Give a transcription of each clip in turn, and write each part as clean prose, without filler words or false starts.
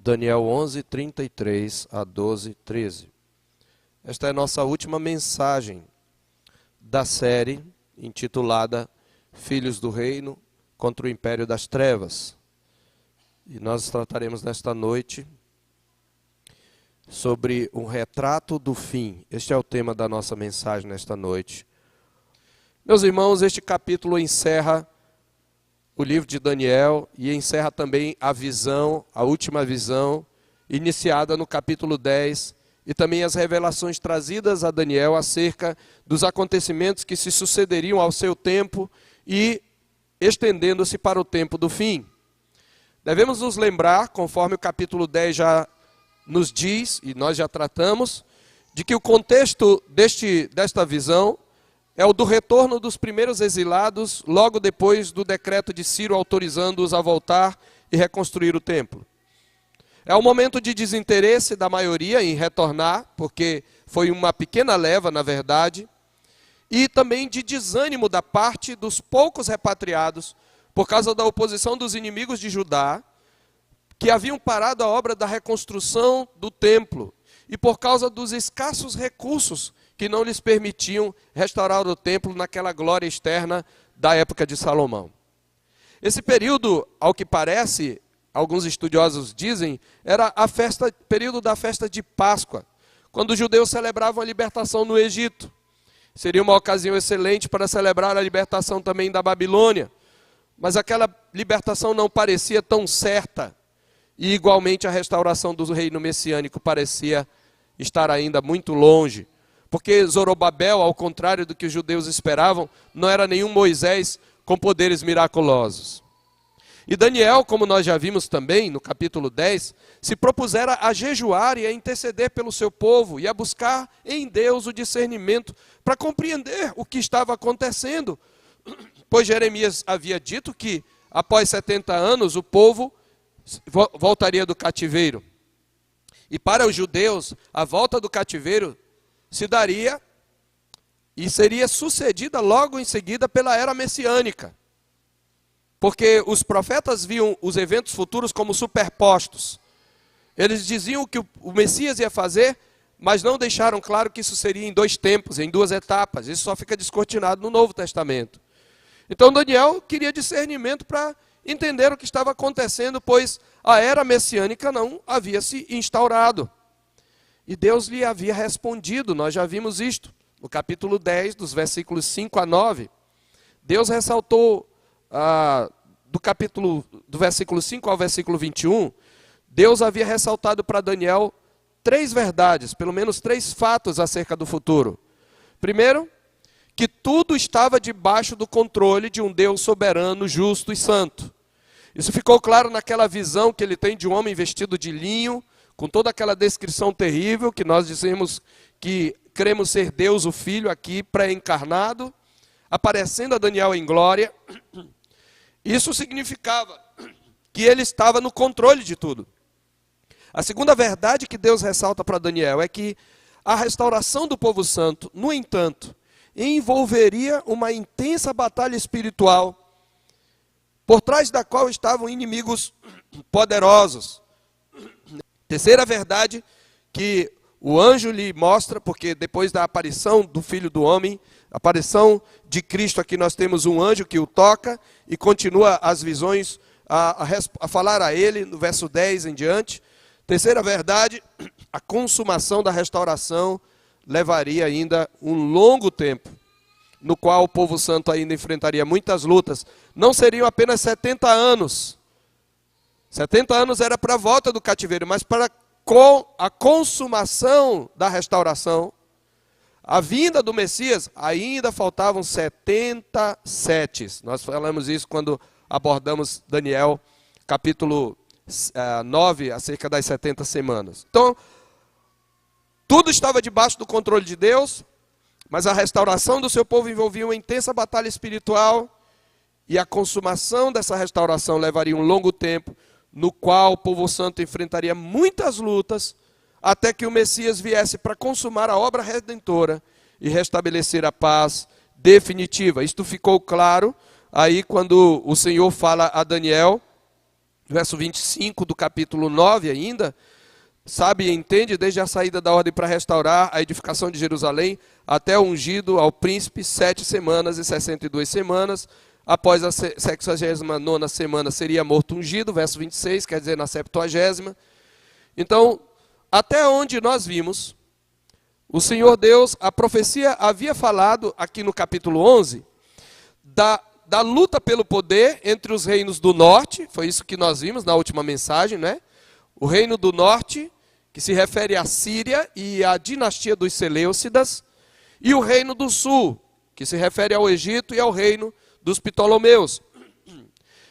Daniel 11, 33 a 12, 13. Esta é a nossa última mensagem da série intitulada Filhos do Reino contra o Império das Trevas. E nós trataremos nesta noite sobre um retrato do fim. Este é o tema da nossa mensagem nesta noite. Meus irmãos, este capítulo encerra o livro de Daniel e encerra também a visão, a última visão, iniciada no capítulo 10, e também as revelações trazidas a Daniel acerca dos acontecimentos que se sucederiam ao seu tempo e estendendo-se para o tempo do fim. Devemos nos lembrar, conforme o capítulo 10 já nos diz, e nós já tratamos, de que o contexto desta visão é o do retorno dos primeiros exilados, logo depois do decreto de Ciro autorizando-os a voltar e reconstruir o templo. É um momento de desinteresse da maioria em retornar, porque foi uma pequena leva, na verdade, e também de desânimo da parte dos poucos repatriados, por causa da oposição dos inimigos de Judá, que haviam parado a obra da reconstrução do templo, e por causa dos escassos recursos que não lhes permitiam restaurar o templo naquela glória externa da época de Salomão. Esse período, ao que parece, alguns estudiosos dizem, era período da festa de Páscoa, quando os judeus celebravam a libertação no Egito. Seria uma ocasião excelente para celebrar a libertação também da Babilônia, mas aquela libertação não parecia tão certa, e igualmente a restauração do reino messiânico parecia estar ainda muito longe, porque Zorobabel, ao contrário do que os judeus esperavam, não era nenhum Moisés com poderes miraculosos. E Daniel, como nós já vimos também no capítulo 10, se propusera a jejuar e a interceder pelo seu povo e a buscar em Deus o discernimento para compreender o que estava acontecendo, pois Jeremias havia dito que após 70 anos o povo voltaria do cativeiro. E para os judeus, a volta do cativeiro se daria e seria sucedida logo em seguida pela era messiânica. Porque os profetas viam os eventos futuros como superpostos. Eles diziam o que o Messias ia fazer, mas não deixaram claro que isso seria em dois tempos, em duas etapas. Isso só fica descortinado no Novo Testamento. Então Daniel queria discernimento para entender o que estava acontecendo, pois a era messiânica não havia se instaurado. E Deus lhe havia respondido, nós já vimos isto, no capítulo 10, dos versículos 5 a 9. Deus ressaltou, do versículo 5 ao versículo 21, Deus havia ressaltado para Daniel 3 verdades, pelo menos 3 fatos acerca do futuro. Primeiro, que tudo estava debaixo do controle de um Deus soberano, justo e santo. Isso ficou claro naquela visão que ele tem de um homem vestido de linho, com toda aquela descrição terrível, que nós dizemos que cremos ser Deus o Filho aqui, pré-encarnado, aparecendo a Daniel em glória. Isso significava que ele estava no controle de tudo. A segunda verdade que Deus ressalta para Daniel é que a restauração do povo santo, no entanto, envolveria uma intensa batalha espiritual, por trás da qual estavam inimigos poderosos. Terceira verdade que o anjo lhe mostra, porque depois da aparição do Filho do Homem, a aparição de Cristo, aqui nós temos um anjo que o toca e continua as visões a falar a ele, no verso 10 em diante. Terceira verdade, a consumação da restauração levaria ainda um longo tempo, no qual o povo santo ainda enfrentaria muitas lutas. Não seriam apenas 70 anos. 70 anos era para a volta do cativeiro, mas para a consumação da restauração, a vinda do Messias, ainda faltavam 77. Nós falamos isso quando abordamos Daniel, capítulo 9, acerca das 70 semanas. Então, tudo estava debaixo do controle de Deus, mas a restauração do seu povo envolvia uma intensa batalha espiritual, e a consumação dessa restauração levaria um longo tempo, no qual o povo santo enfrentaria muitas lutas, até que o Messias viesse para consumar a obra redentora e restabelecer a paz definitiva. Isto ficou claro aí quando o Senhor fala a Daniel verso 25 do capítulo 9 ainda, sabe e entende, desde a saída da ordem para restaurar a edificação de Jerusalém, até o ungido ao príncipe, 7 semanas e 62 semanas. Após a 69ª semana seria morto ungido, verso 26, quer dizer, na 70ª. Então, até onde nós vimos, o Senhor Deus, a profecia havia falado aqui no capítulo 11, da luta pelo poder entre os reinos do norte, foi isso que nós vimos na última mensagem, né? O reino do norte, que se refere à Síria e à dinastia dos Seleucidas, e o reino do sul, que se refere ao Egito e ao reino dos Ptolomeus.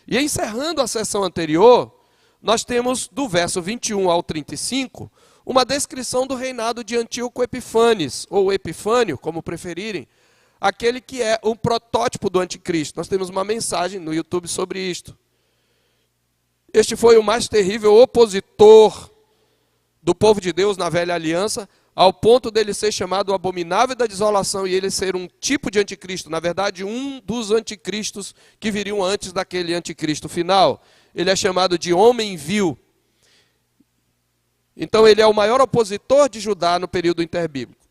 E encerrando a sessão anterior, nós temos do verso 21 ao 35, uma descrição do reinado de Antíoco Epifanes, ou Epifânio, como preferirem, aquele que é um protótipo do anticristo. Nós temos uma mensagem no YouTube sobre isto. Este foi o mais terrível opositor do povo de Deus na velha aliança, ao ponto dele ser chamado o abominável da desolação e ele ser um tipo de anticristo, na verdade um dos anticristos que viriam antes daquele anticristo final. Ele é chamado de homem vil. Então ele é o maior opositor de Judá no período interbíblico.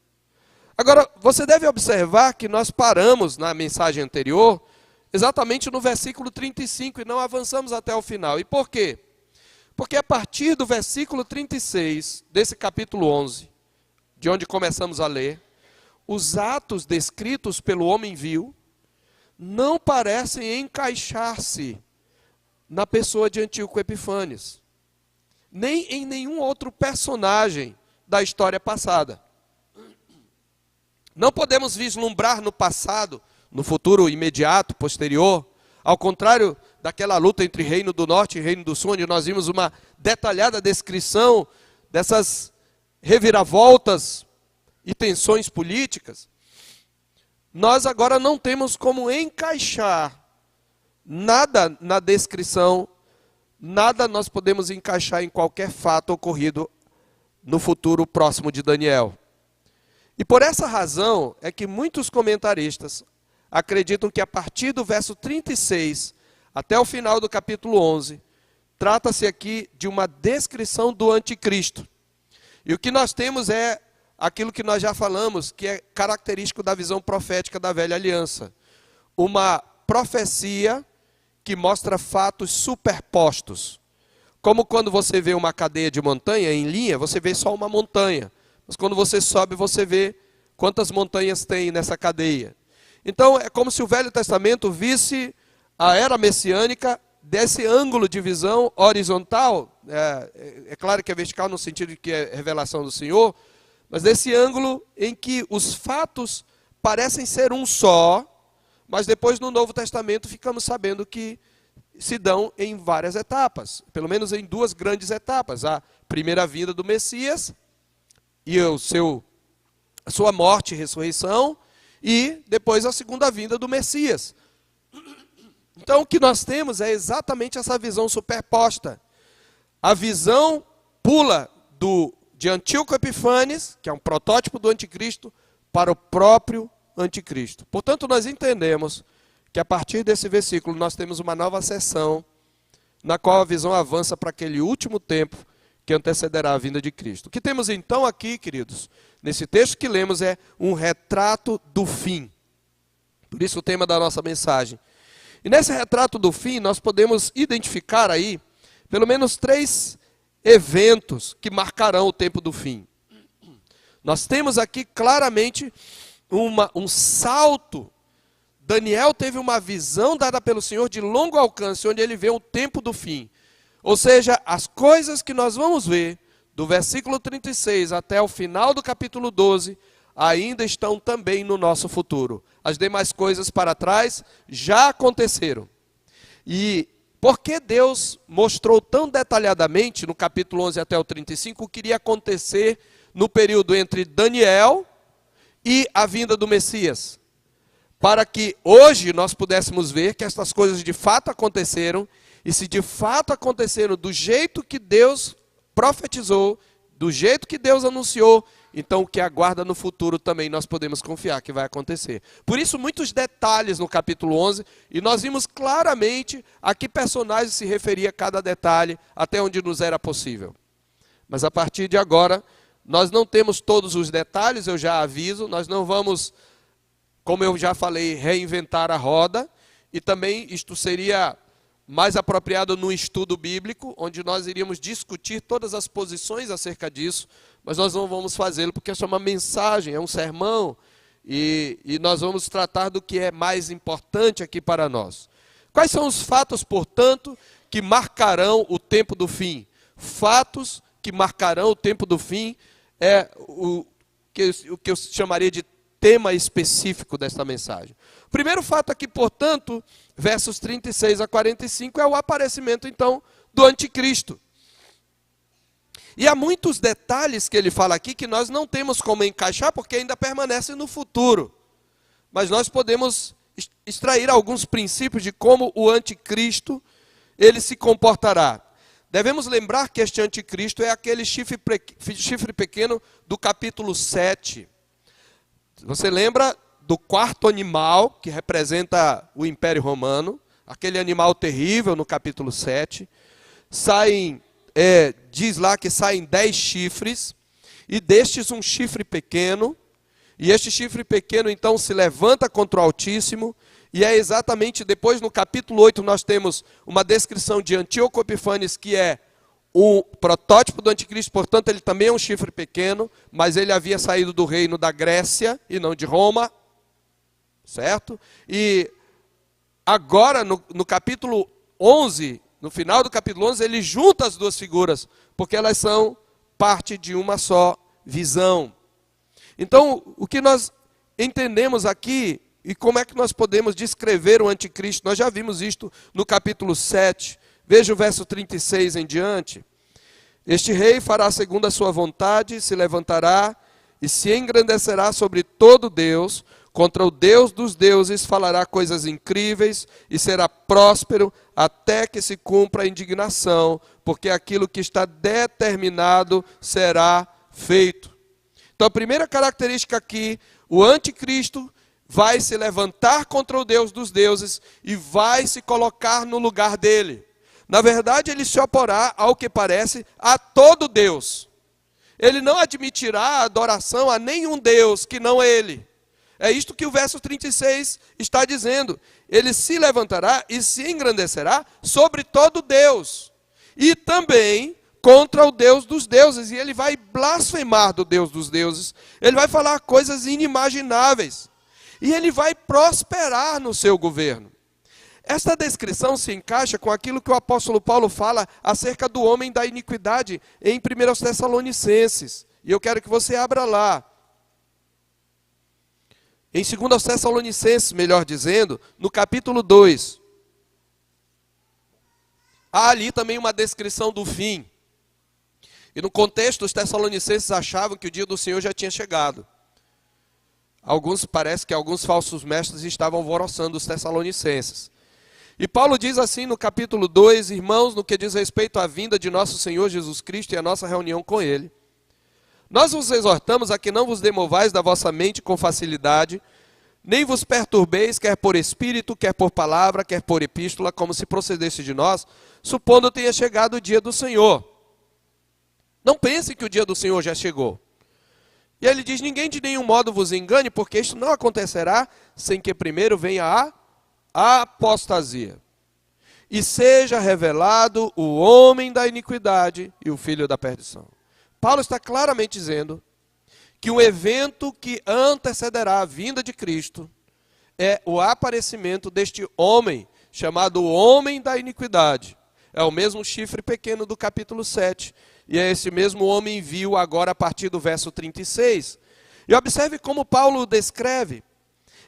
Agora, você deve observar que nós paramos na mensagem anterior, exatamente no versículo 35 e não avançamos até o final. E por quê? Porque a partir do versículo 36 desse capítulo 11, de onde começamos a ler, os atos descritos pelo homem vil não parecem encaixar-se na pessoa de Antíoco Epifanes, nem em nenhum outro personagem da história passada. Não podemos vislumbrar no passado, no futuro imediato, posterior, ao contrário daquela luta entre Reino do Norte e Reino do Sul, onde nós vimos uma detalhada descrição dessas reviravoltas e tensões políticas. Nós agora não temos como encaixar nada na descrição, nada nós podemos encaixar em qualquer fato ocorrido no futuro próximo de Daniel. E por essa razão é que muitos comentaristas acreditam que a partir do verso 36 até o final do capítulo 11, trata-se aqui de uma descrição do anticristo. E o que nós temos é aquilo que nós já falamos, que é característico da visão profética da velha aliança. Uma profecia que mostra fatos superpostos. Como quando você vê uma cadeia de montanha em linha, você vê só uma montanha. Mas quando você sobe, você vê quantas montanhas tem nessa cadeia. Então, é como se o Velho Testamento visse a era messiânica desse ângulo de visão horizontal. É claro que é vertical no sentido de que é revelação do Senhor, mas desse ângulo em que os fatos parecem ser um só, mas depois no Novo Testamento ficamos sabendo que se dão em várias etapas, pelo menos em duas grandes etapas. A primeira vinda do Messias e a sua morte e ressurreição, e depois a segunda vinda do Messias. Então o que nós temos é exatamente essa visão superposta. A visão pula de Antíoco Epifanes, que é um protótipo do anticristo, para o próprio anticristo. Portanto, nós entendemos que a partir desse versículo nós temos uma nova seção, na qual a visão avança para aquele último tempo que antecederá a vinda de Cristo. O que temos então aqui, queridos, nesse texto que lemos é um retrato do fim. Por isso o tema da nossa mensagem. E nesse retrato do fim nós podemos identificar aí pelo menos 3 eventos que marcarão o tempo do fim. Nós temos aqui claramente um salto. Daniel teve uma visão dada pelo Senhor de longo alcance, onde ele vê o tempo do fim. Ou seja, as coisas que nós vamos ver, do versículo 36 até o final do capítulo 12, ainda estão também no nosso futuro. As demais coisas para trás já aconteceram. E por que Deus mostrou tão detalhadamente, no capítulo 11 até o 35, o que iria acontecer no período entre Daniel e a vinda do Messias? Para que hoje nós pudéssemos ver que estas coisas de fato aconteceram, e se de fato aconteceram do jeito que Deus profetizou, do jeito que Deus anunciou, então o que aguarda no futuro também nós podemos confiar que vai acontecer. Por isso, muitos detalhes no capítulo 11, e nós vimos claramente a que personagem se referia cada detalhe, até onde nos era possível. Mas a partir de agora, nós não temos todos os detalhes, eu já aviso, nós não vamos, como eu já falei, reinventar a roda, e também isto seria mais apropriado no estudo bíblico, onde nós iríamos discutir todas as posições acerca disso, mas nós não vamos fazê-lo porque essa é uma mensagem, é um sermão, e nós vamos tratar do que é mais importante aqui para nós. Quais são os fatos, portanto, que marcarão o tempo do fim? Fatos que marcarão o tempo do fim é o que eu chamaria de tema específico desta mensagem. O primeiro fato aqui, portanto, versos 36 a 45, é o aparecimento, então, do anticristo. E há muitos detalhes que ele fala aqui que nós não temos como encaixar, porque ainda permanecem no futuro. Mas nós podemos extrair alguns princípios de como o anticristo ele se comportará. Devemos lembrar que este anticristo é aquele chifre pequeno do capítulo 7. Você lembra do quarto animal, que representa o Império Romano, aquele animal terrível no capítulo 7. Diz lá que saem 10 chifres, e destes um chifre pequeno, e este chifre pequeno então se levanta contra o Altíssimo, e é exatamente depois no capítulo 8 nós temos uma descrição de Antíoco Epifanes, que é o protótipo do anticristo, portanto ele também é um chifre pequeno, mas ele havia saído do reino da Grécia e não de Roma, certo? E agora no capítulo 11, no final do capítulo 11, ele junta as duas figuras, porque elas são parte de uma só visão. Então, o que nós entendemos aqui, e como é que nós podemos descrever o anticristo, nós já vimos isto no capítulo 7, veja o verso 36 em diante. Este rei fará segundo a sua vontade, se levantará e se engrandecerá sobre todo Deus, contra o Deus dos deuses falará coisas incríveis e será próspero até que se cumpra a indignação, porque aquilo que está determinado será feito. Então a primeira característica aqui, o anticristo vai se levantar contra o Deus dos deuses e vai se colocar no lugar dele. Na verdade, ele se oporá, ao que parece, a todo Deus. Ele não admitirá a adoração a nenhum Deus que não ele. É isto que o verso 36 está dizendo. Ele se levantará e se engrandecerá sobre todo Deus. E também contra o Deus dos deuses. E ele vai blasfemar do Deus dos deuses. Ele vai falar coisas inimagináveis. E ele vai prosperar no seu governo. Esta descrição se encaixa com aquilo que o apóstolo Paulo fala acerca do homem da iniquidade em 1 Tessalonicenses. E eu quero que você abra lá. Em 2 Tessalonicenses, melhor dizendo, no capítulo 2. Há ali também uma descrição do fim. E no contexto, os tessalonicenses achavam que o dia do Senhor já tinha chegado. Parece que alguns falsos mestres estavam alvoroçando os tessalonicenses. E Paulo diz assim no capítulo 2, irmãos, no que diz respeito à vinda de nosso Senhor Jesus Cristo e à nossa reunião com Ele. Nós vos exortamos a que não vos demovais da vossa mente com facilidade, nem vos perturbeis, quer por espírito, quer por palavra, quer por epístola, como se procedesse de nós, supondo tenha chegado o dia do Senhor. Não pense que o dia do Senhor já chegou. E ele diz, ninguém de nenhum modo vos engane, porque isto não acontecerá sem que primeiro venha a apostasia. E seja revelado o homem da iniquidade e o filho da perdição. Paulo está claramente dizendo que um evento que antecederá a vinda de Cristo é o aparecimento deste homem, chamado homem da iniquidade. É o mesmo chifre pequeno do capítulo 7. E é esse mesmo homem viu agora a partir do verso 36. E observe como Paulo o descreve.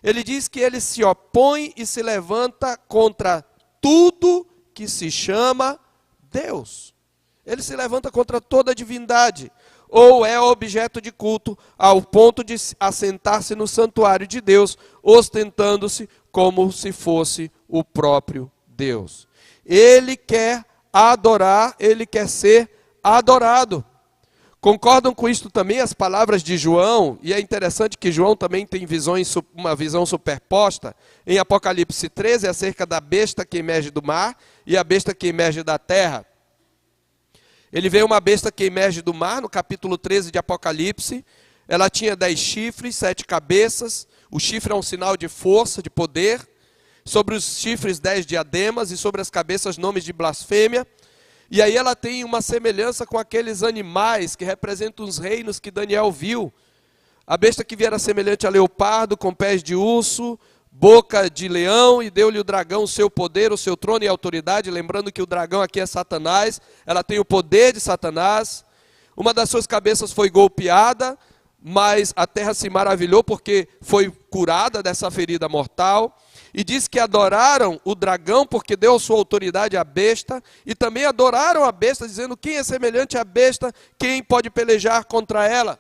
Ele diz que ele se opõe e se levanta contra tudo que se chama Deus. Ele se levanta contra toda a divindade, ou é objeto de culto, ao ponto de assentar-se no santuário de Deus, ostentando-se como se fosse o próprio Deus. Ele quer adorar, ele quer ser adorado. Concordam com isto também as palavras de João, e é interessante que João também tem uma visão superposta, em Apocalipse 13, acerca da besta que emerge do mar e a besta que emerge da terra. Ele vê uma besta que emerge do mar, no capítulo 13 de Apocalipse. Ela tinha 10 chifres, 7 cabeças. O chifre é um sinal de força, de poder. Sobre os chifres 10 diademas e sobre as cabeças nomes de blasfêmia. E aí ela tem uma semelhança com aqueles animais que representam os reinos que Daniel viu. A besta que viera semelhante a leopardo, com pés de urso, boca de leão, e deu-lhe o dragão o seu poder, o seu trono e autoridade. Lembrando que o dragão aqui é Satanás, ela tem o poder de Satanás. Uma das suas cabeças foi golpeada, mas a terra se maravilhou porque foi curada dessa ferida mortal. E diz que adoraram o dragão porque deu sua autoridade à besta, e também adoraram a besta, dizendo: quem é semelhante à besta, quem pode pelejar contra ela?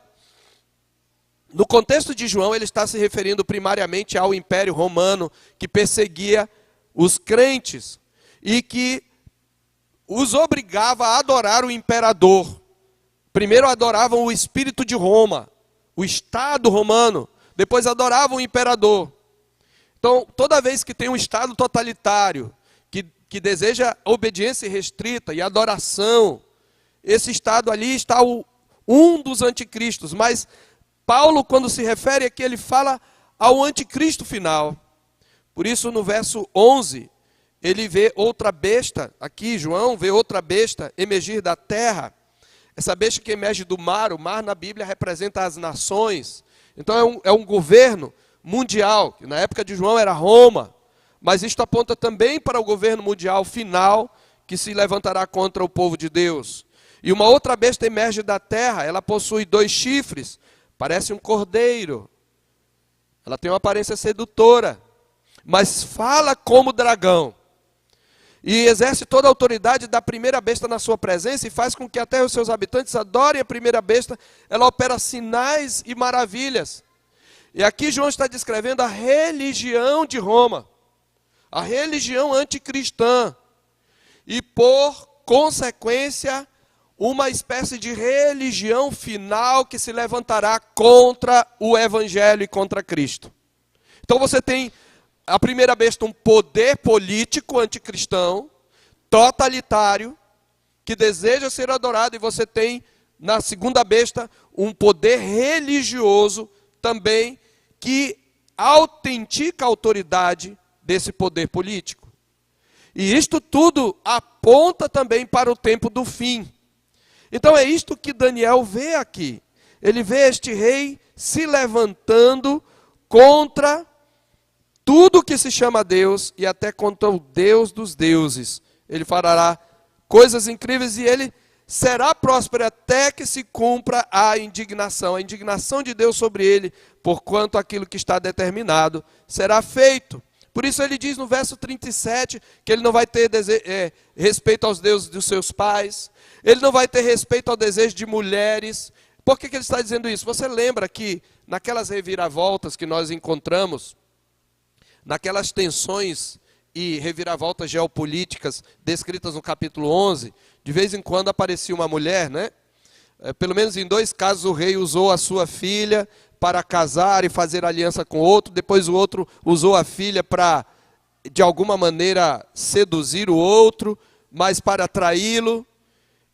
No contexto de João, ele está se referindo primariamente ao Império Romano, que perseguia os crentes e que os obrigava a adorar o imperador. Primeiro adoravam o espírito de Roma, o Estado romano, depois adoravam o imperador. Então, toda vez que tem um Estado totalitário, que deseja obediência restrita e adoração, esse Estado ali está um dos anticristos. Mas Paulo, quando se refere aqui, ele fala ao anticristo final. Por isso, no verso 11, ele vê outra besta, aqui João vê outra besta emergir da terra. Essa besta que emerge do mar, o mar na Bíblia representa as nações. Então é um governo mundial, que na época de João era Roma, mas isto aponta também para o governo mundial final, que se levantará contra o povo de Deus. E uma outra besta emerge da terra, ela possui 2 chifres, parece um cordeiro, ela tem uma aparência sedutora, mas fala como dragão, e exerce toda a autoridade da primeira besta na sua presença, e faz com que até os seus habitantes adorem a primeira besta. Ela opera sinais e maravilhas. E aqui João está descrevendo a religião de Roma, a religião anticristã, e por consequência, uma espécie de religião final que se levantará contra o Evangelho e contra Cristo. Então você tem a primeira besta, um poder político anticristão, totalitário, que deseja ser adorado, e você tem na segunda besta um poder religioso também, que autentica a autoridade desse poder político. E isto tudo aponta também para o tempo do fim. Então é isto que Daniel vê aqui. Ele vê este rei se levantando contra tudo que se chama Deus e até contra o Deus dos deuses. Ele fará coisas incríveis e ele será próspero até que se cumpra a indignação de Deus sobre ele, porquanto aquilo que está determinado será feito. Por isso ele diz no verso 37 que ele não vai ter respeito aos deuses dos seus pais, ele não vai ter respeito ao desejo de mulheres. Por que ele está dizendo isso? Você lembra que naquelas reviravoltas que nós encontramos, naquelas tensões e reviravoltas geopolíticas descritas no capítulo 11, de vez em quando aparecia uma mulher, né? Pelo menos em 2 casos o rei usou a sua filha para casar e fazer aliança com outro, depois o outro usou a filha para, de alguma maneira, seduzir o outro, mas para atraí-lo.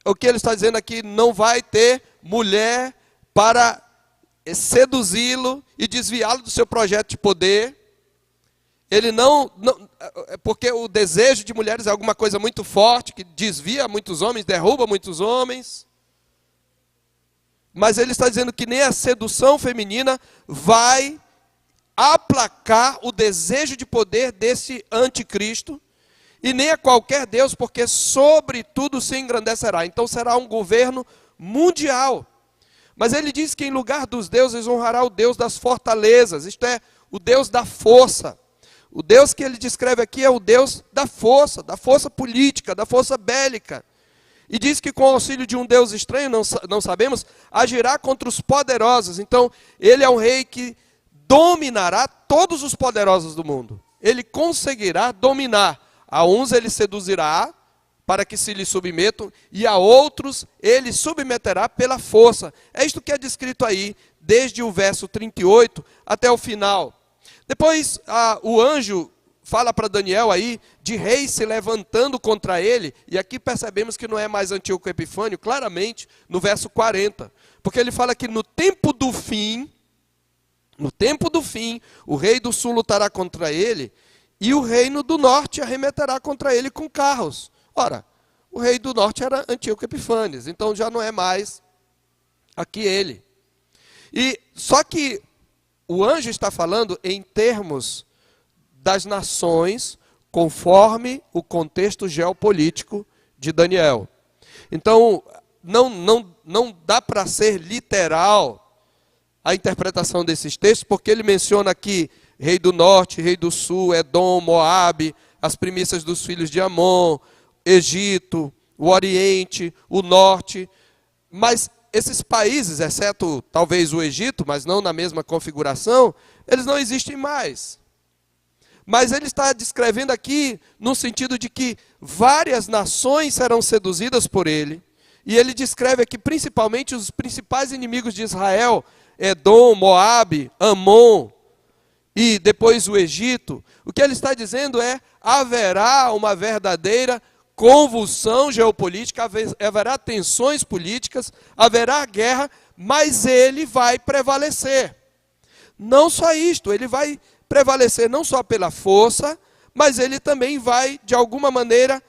O que ele está dizendo aqui, não vai ter mulher para seduzi-lo e desviá-lo do seu projeto de poder. Ele não, porque o desejo de mulheres é alguma coisa muito forte, que desvia muitos homens, derruba muitos homens. Mas ele está dizendo que nem a sedução feminina vai aplacar o desejo de poder desse anticristo, e nem a qualquer Deus, porque sobre tudo se engrandecerá. Então será um governo mundial. Mas ele diz que em lugar dos deuses honrará o Deus das fortalezas, isto é, o Deus da força. O Deus que ele descreve aqui é o Deus da força política, da força bélica. E diz que com o auxílio de um Deus estranho, não sabemos, agirá contra os poderosos. Então, ele é um rei que dominará todos os poderosos do mundo. Ele conseguirá dominar. A uns ele seduzirá para que se lhe submetam, e a outros ele submeterá pela força. É isto que é descrito aí, desde o verso 38 até o final. Depois o anjo fala para Daniel aí de reis se levantando contra ele, e aqui percebemos que não é mais Antíoco Epifânio, claramente, no verso 40. Porque ele fala que no tempo do fim, o rei do sul lutará contra ele, e o reino do norte arremeterá contra ele com carros. Ora, o rei do norte era Antíoco Epifânios, então já não é mais aqui ele. E só que o anjo está falando em termos das nações, conforme o contexto geopolítico de Daniel. Então, não dá para ser literal a interpretação desses textos, porque ele menciona aqui rei do norte, rei do sul, Edom, Moabe, as primícias dos filhos de Amon, Egito, o Oriente, o Norte, mas esses países, exceto talvez o Egito, mas não na mesma configuração, eles não existem mais. Mas ele está descrevendo aqui no sentido de que várias nações serão seduzidas por ele, e ele descreve aqui principalmente os principais inimigos de Israel, Edom, Moabe, Amon, e depois o Egito. O que ele está dizendo é, haverá uma verdadeira convulsão geopolítica, haverá tensões políticas, haverá guerra, mas ele vai prevalecer. Não só isto, ele vai prevalecer não só pela força, mas ele também vai, de alguma maneira,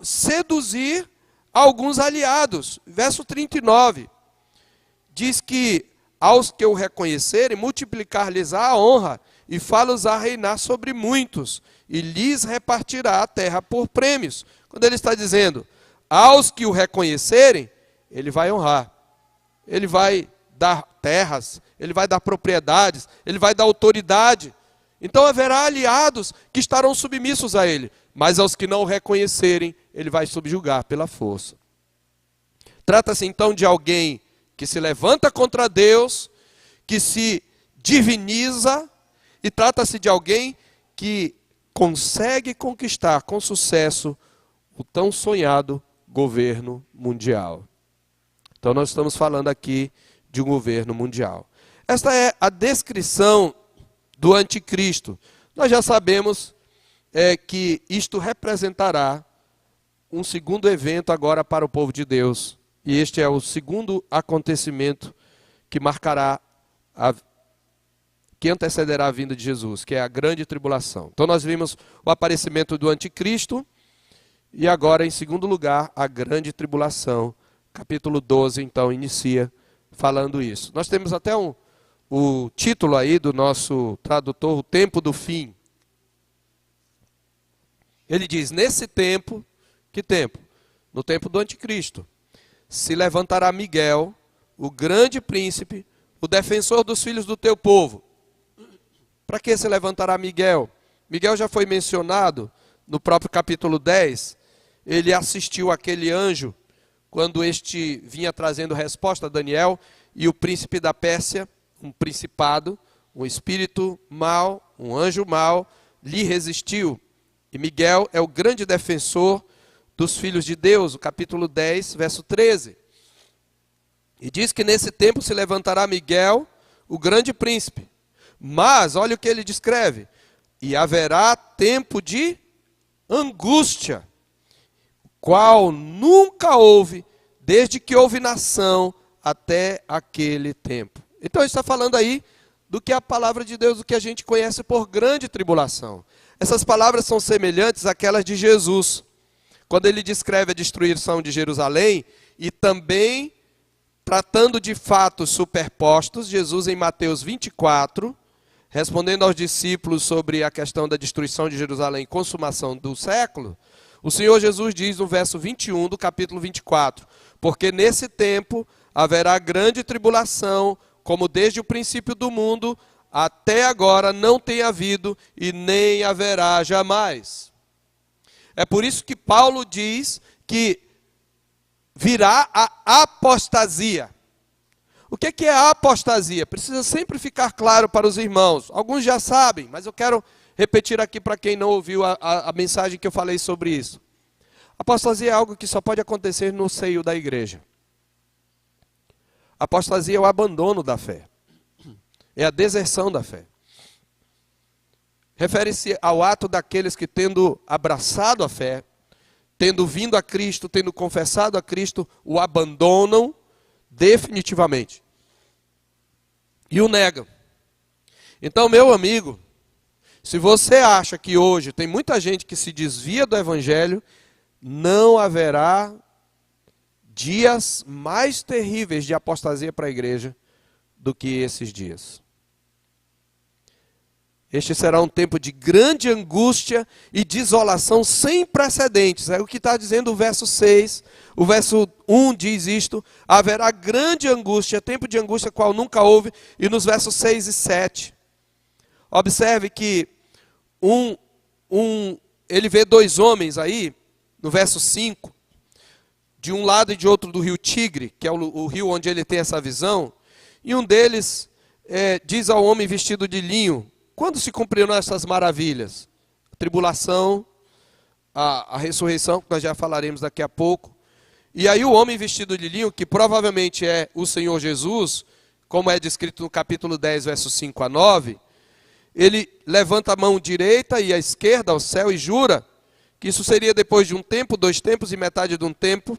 seduzir alguns aliados. Verso 39, diz que aos que o reconhecerem, multiplicar-lhes-á a honra, e fá-los a reinar sobre muitos, e lhes repartirá a terra por prêmios. Quando ele está dizendo, aos que o reconhecerem, ele vai honrar. Ele vai dar terras, ele vai dar propriedades, ele vai dar autoridade. Então haverá aliados que estarão submissos a ele, mas aos que não o reconhecerem, ele vai subjugar pela força. Trata-se então de alguém que se levanta contra Deus, que se diviniza, e trata-se de alguém que consegue conquistar com sucesso o tão sonhado governo mundial. Então nós estamos falando aqui de um governo mundial. Esta é a descrição do anticristo. Nós já sabemos que isto representará um segundo evento agora para o povo de Deus. E este é o segundo acontecimento que marcará que antecederá a vinda de Jesus, que é a grande tribulação. Então nós vimos o aparecimento do anticristo, e agora, em segundo lugar, a grande tribulação. Capítulo 12, então, inicia falando isso. Nós temos até o título aí do nosso tradutor, o tempo do fim. Ele diz, nesse tempo, que tempo? No tempo do anticristo, se levantará Miguel, o grande príncipe, o defensor dos filhos do teu povo. Para que se levantará Miguel? Miguel já foi mencionado no próprio capítulo 10. Ele assistiu aquele anjo quando este vinha trazendo resposta a Daniel, e o príncipe da Pérsia, um principado, um espírito mau, um anjo mau, lhe resistiu. E Miguel é o grande defensor dos filhos de Deus, o capítulo 10, verso 13. E diz que nesse tempo se levantará Miguel, o grande príncipe. Mas, olha o que ele descreve, e haverá tempo de angústia, qual nunca houve, desde que houve nação até aquele tempo. Então ele está falando aí do que a palavra de Deus, o que a gente conhece por grande tribulação. Essas palavras são semelhantes àquelas de Jesus, quando ele descreve a destruição de Jerusalém, e também, tratando de fatos superpostos, Jesus em Mateus 24, respondendo aos discípulos sobre a questão da destruição de Jerusalém, consumação do século, o Senhor Jesus diz no verso 21 do capítulo 24, porque nesse tempo haverá grande tribulação, como desde o princípio do mundo até agora não tem havido e nem haverá jamais. É por isso que Paulo diz que virá a apostasia. O que é a apostasia? Precisa sempre ficar claro para os irmãos. Alguns já sabem, mas eu quero repetir aqui para quem não ouviu a mensagem que eu falei sobre isso. Apostasia é algo que só pode acontecer no seio da igreja. Apostasia é o abandono da fé. É a deserção da fé. Refere-se ao ato daqueles que, tendo abraçado a fé, tendo vindo a Cristo, tendo confessado a Cristo, o abandonam definitivamente. E o negam. Então, meu amigo, se você acha que hoje tem muita gente que se desvia do Evangelho, não haverá dias mais terríveis de apostasia para a igreja do que esses dias. Este será um tempo de grande angústia e desolação sem precedentes. É o que está dizendo o verso 6. O verso 1 diz isto: haverá grande angústia, tempo de angústia qual nunca houve. E nos versos 6 e 7. Observe que ele vê dois homens aí, no verso 5, de um lado e de outro do rio Tigre, que é o rio onde ele tem essa visão. E um deles diz ao homem vestido de linho: quando se cumpriram essas maravilhas? A tribulação, a ressurreição, que nós já falaremos daqui a pouco. E aí o homem vestido de linho, que provavelmente é o Senhor Jesus, como é descrito no capítulo 10, versos 5 a 9, ele levanta a mão direita e a esquerda ao céu e jura que isso seria depois de um tempo, 2 tempos e metade de um tempo.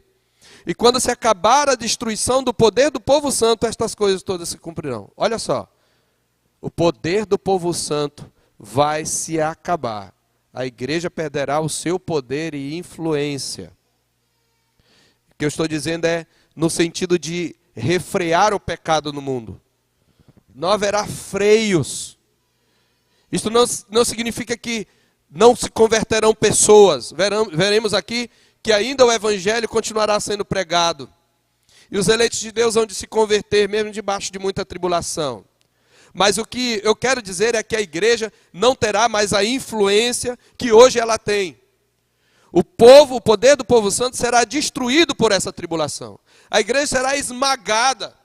E quando se acabar a destruição do poder do povo santo, estas coisas todas se cumprirão. Olha só. O poder do povo santo vai se acabar. A igreja perderá o seu poder e influência. O que eu estou dizendo é no sentido de refrear o pecado no mundo. Não haverá freios. Isso não significa que não se converterão pessoas. Veremos aqui que ainda o evangelho continuará sendo pregado. E os eleitos de Deus hão de se converter, mesmo debaixo de muita tribulação. Mas o que eu quero dizer é que a igreja não terá mais a influência que hoje ela tem. O poder do povo santo será destruído por essa tribulação. A igreja será esmagada.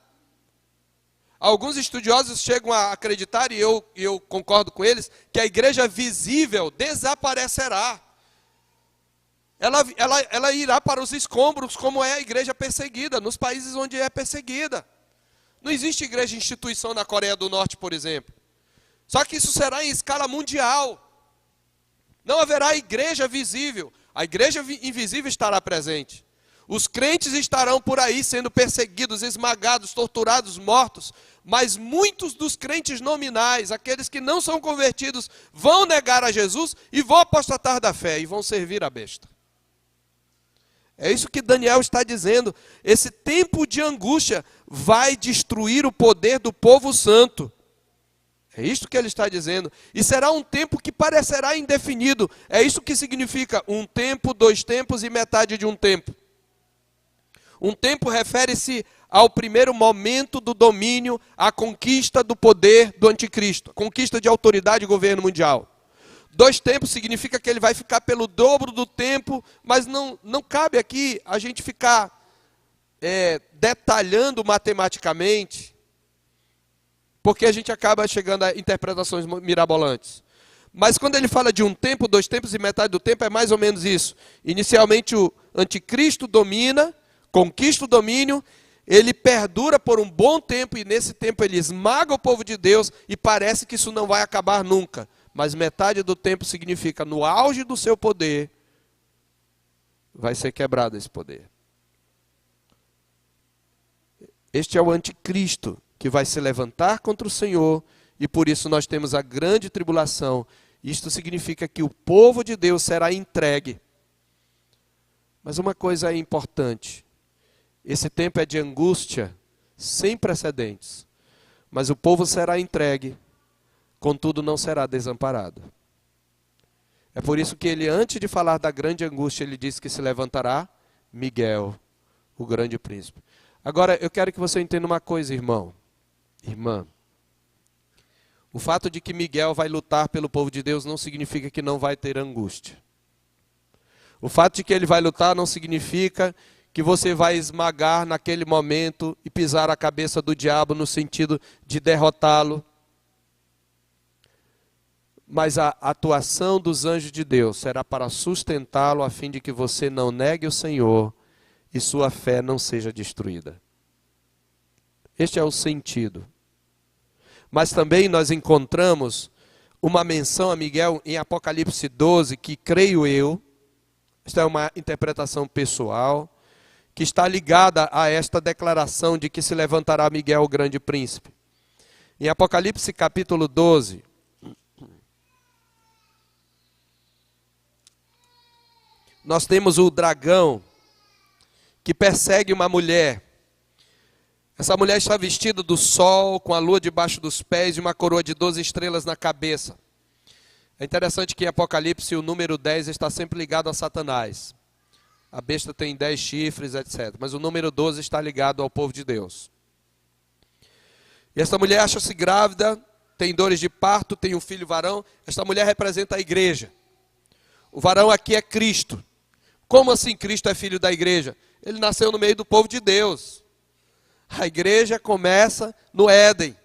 Alguns estudiosos chegam a acreditar, e eu concordo com eles, que a igreja visível desaparecerá. Ela irá para os escombros, como é a igreja perseguida, nos países onde é perseguida. Não existe igreja e instituição na Coreia do Norte, por exemplo. Só que isso será em escala mundial. Não haverá igreja visível. A igreja invisível estará presente. Os crentes estarão por aí sendo perseguidos, esmagados, torturados, mortos. Mas muitos dos crentes nominais, aqueles que não são convertidos, vão negar a Jesus e vão apostatar da fé e vão servir a besta. É isso que Daniel está dizendo. Esse tempo de angústia vai destruir o poder do povo santo. É isso que ele está dizendo. E será um tempo que parecerá indefinido. É isso que significa 1 tempo, 2 tempos e metade de um tempo. Um tempo refere-se ao primeiro momento do domínio, à conquista do poder do anticristo, a conquista de autoridade e governo mundial. 2 tempos significa que ele vai ficar pelo dobro do tempo, mas não cabe aqui a gente ficar detalhando matematicamente, porque a gente acaba chegando a interpretações mirabolantes. Mas quando ele fala de 1 tempo, 2 tempos e metade do tempo, é mais ou menos isso. Inicialmente o anticristo domina, conquista o domínio, ele perdura por um bom tempo, e nesse tempo ele esmaga o povo de Deus, e parece que isso não vai acabar nunca. Mas metade do tempo significa, no auge do seu poder, vai ser quebrado esse poder. Este é o anticristo que vai se levantar contra o Senhor, e por isso nós temos a grande tribulação. Isto significa que o povo de Deus será entregue. Mas uma coisa é importante. Esse tempo é de angústia sem precedentes. Mas o povo será entregue. Contudo, não será desamparado. É por isso que ele, antes de falar da grande angústia, ele disse que se levantará Miguel, o grande príncipe. Agora, eu quero que você entenda uma coisa, irmão, irmã. O fato de que Miguel vai lutar pelo povo de Deus não significa que não vai ter angústia. O fato de que ele vai lutar não significa que você vai esmagar naquele momento e pisar a cabeça do diabo no sentido de derrotá-lo. mas a atuação dos anjos de Deus será para sustentá-lo a fim de que você não negue o Senhor e sua fé não seja destruída. Este é o sentido. Mas também nós encontramos uma menção a Miguel em Apocalipse 12, que creio eu, esta é uma interpretação pessoal, que está ligada a esta declaração de que se levantará Miguel, o grande príncipe. Em Apocalipse capítulo 12, nós temos o dragão que persegue uma mulher. Essa mulher está vestida do sol, com a lua debaixo dos pés e uma coroa de 12 estrelas na cabeça. É interessante que em Apocalipse o número 10 está sempre ligado a Satanás. A besta tem 10 chifres, etc. Mas o número 12 está ligado ao povo de Deus. E essa mulher acha-se grávida, tem dores de parto, tem um filho varão. Esta mulher representa a igreja. O varão aqui é Cristo. Como assim Cristo é filho da igreja? Ele nasceu no meio do povo de Deus. A igreja começa no Éden.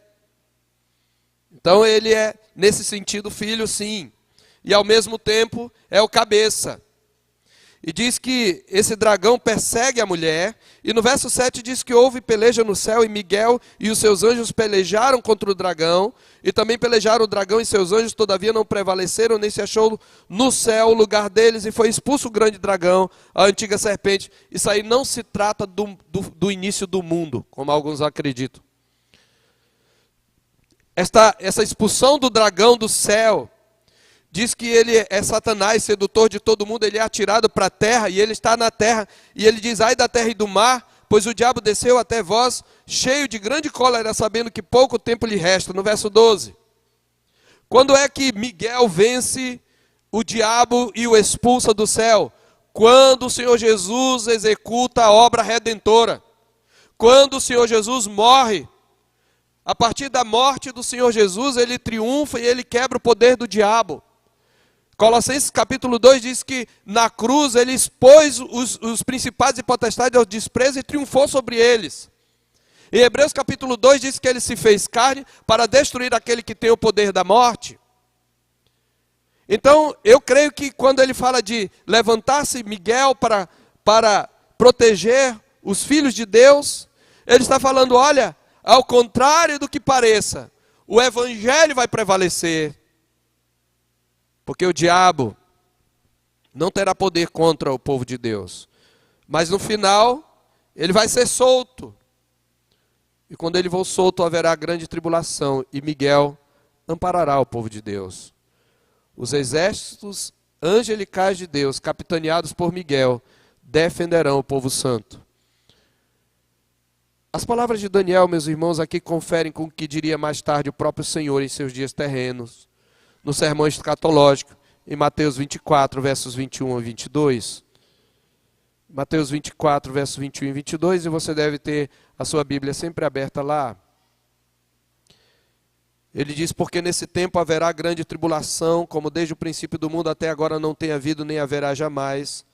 Então ele é, nesse sentido, filho sim. E ao mesmo tempo é o cabeça. E diz que esse dragão persegue a mulher. E no verso 7 diz que houve peleja no céu. E Miguel e os seus anjos pelejaram contra o dragão. E também pelejaram o dragão e seus anjos. Todavia não prevaleceram, nem se achou no céu o lugar deles. E foi expulso o grande dragão, a antiga serpente. Isso aí não se trata do início do mundo, como alguns acreditam. Essa expulsão do dragão do céu diz que ele é Satanás, sedutor de todo mundo. Ele é atirado para a terra e ele está na terra. E ele diz: ai da terra e do mar, pois o diabo desceu até vós, cheio de grande cólera, sabendo que pouco tempo lhe resta. No verso 12. Quando é que Miguel vence o diabo e o expulsa do céu? Quando o Senhor Jesus executa a obra redentora. Quando o Senhor Jesus morre. A partir da morte do Senhor Jesus, ele triunfa e ele quebra o poder do diabo. Colossenses capítulo 2 diz que na cruz ele expôs os principados e potestades ao desprezo e triunfou sobre eles. Em Hebreus capítulo 2 diz que ele se fez carne para destruir aquele que tem o poder da morte. Então eu creio que quando ele fala de levantar-se Miguel para proteger os filhos de Deus, ele está falando: olha, ao contrário do que pareça, o evangelho vai prevalecer. Porque o diabo não terá poder contra o povo de Deus. Mas no final, ele vai ser solto. E quando ele for solto, haverá grande tribulação. E Miguel amparará o povo de Deus. Os exércitos angelicais de Deus, capitaneados por Miguel, defenderão o povo santo. As palavras de Daniel, meus irmãos, aqui conferem com o que diria mais tarde o próprio Senhor em seus dias terrenos. No sermão escatológico, em Mateus 24, versos 21 a 22. Mateus 24, versos 21 e 22, e você deve ter a sua Bíblia sempre aberta lá. Ele diz: porque nesse tempo haverá grande tribulação, como desde o princípio do mundo até agora não tem havido nem haverá jamais.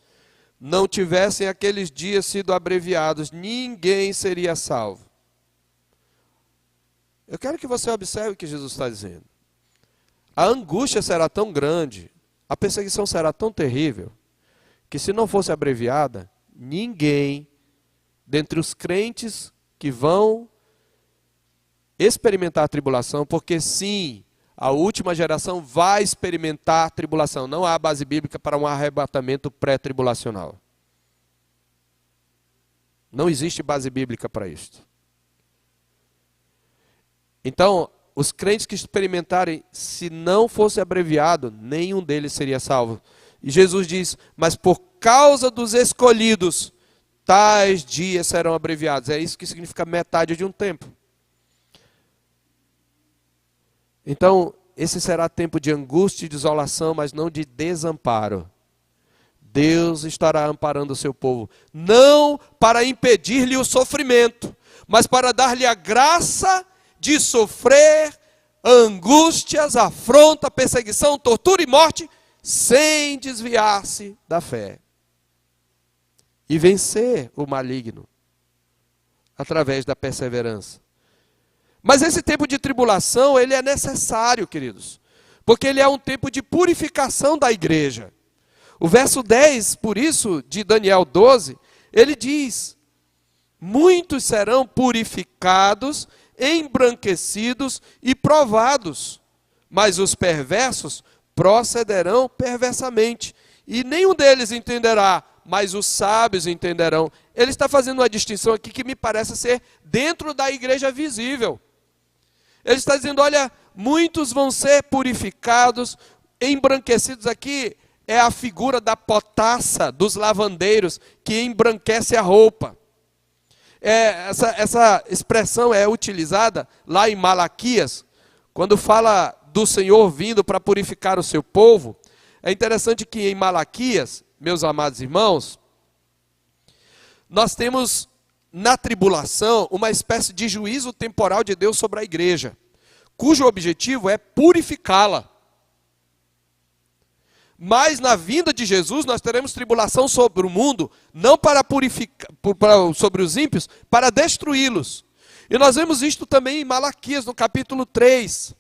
Não tivessem aqueles dias sido abreviados, ninguém seria salvo. Eu quero que você observe o que Jesus está dizendo. A angústia será tão grande, a perseguição será tão terrível, que se não fosse abreviada, ninguém, dentre os crentes que vão experimentar a tribulação, porque sim, a última geração vai experimentar tribulação. Não há base bíblica para um arrebatamento pré-tribulacional. Não existe base bíblica para isto. Então, os crentes que experimentarem, se não fosse abreviado, nenhum deles seria salvo. E Jesus diz: mas por causa dos escolhidos, tais dias serão abreviados. É isso que significa metade de um tempo. Então, esse será tempo de angústia e desolação, mas não de desamparo. Deus estará amparando o seu povo, não para impedir-lhe o sofrimento, mas para dar-lhe a graça de sofrer angústias, afronta, perseguição, tortura e morte, sem desviar-se da fé. E vencer o maligno, através da perseverança. Mas esse tempo de tribulação, ele é necessário, queridos. porque ele é um tempo de purificação da igreja. O verso 10, por isso, de Daniel 12, ele diz: muitos serão purificados, embranquecidos e provados, mas os perversos procederão perversamente, e nenhum deles entenderá, mas os sábios entenderão. Ele está fazendo uma distinção aqui que me parece ser dentro da igreja visível. Ele está dizendo, olha, muitos vão ser purificados, embranquecidos. Aqui é a figura da potassa dos lavandeiros que embranquece a roupa. Essa expressão é utilizada lá em Malaquias, quando fala do Senhor vindo para purificar o seu povo. É interessante que em Malaquias, meus amados irmãos, nós temos na tribulação uma espécie de juízo temporal de Deus sobre a igreja, cujo objetivo é purificá-la. Mas na vinda de Jesus nós teremos tribulação sobre o mundo, não para purificar, sobre os ímpios, para destruí-los. E nós vemos isto também em Malaquias, no capítulo 3.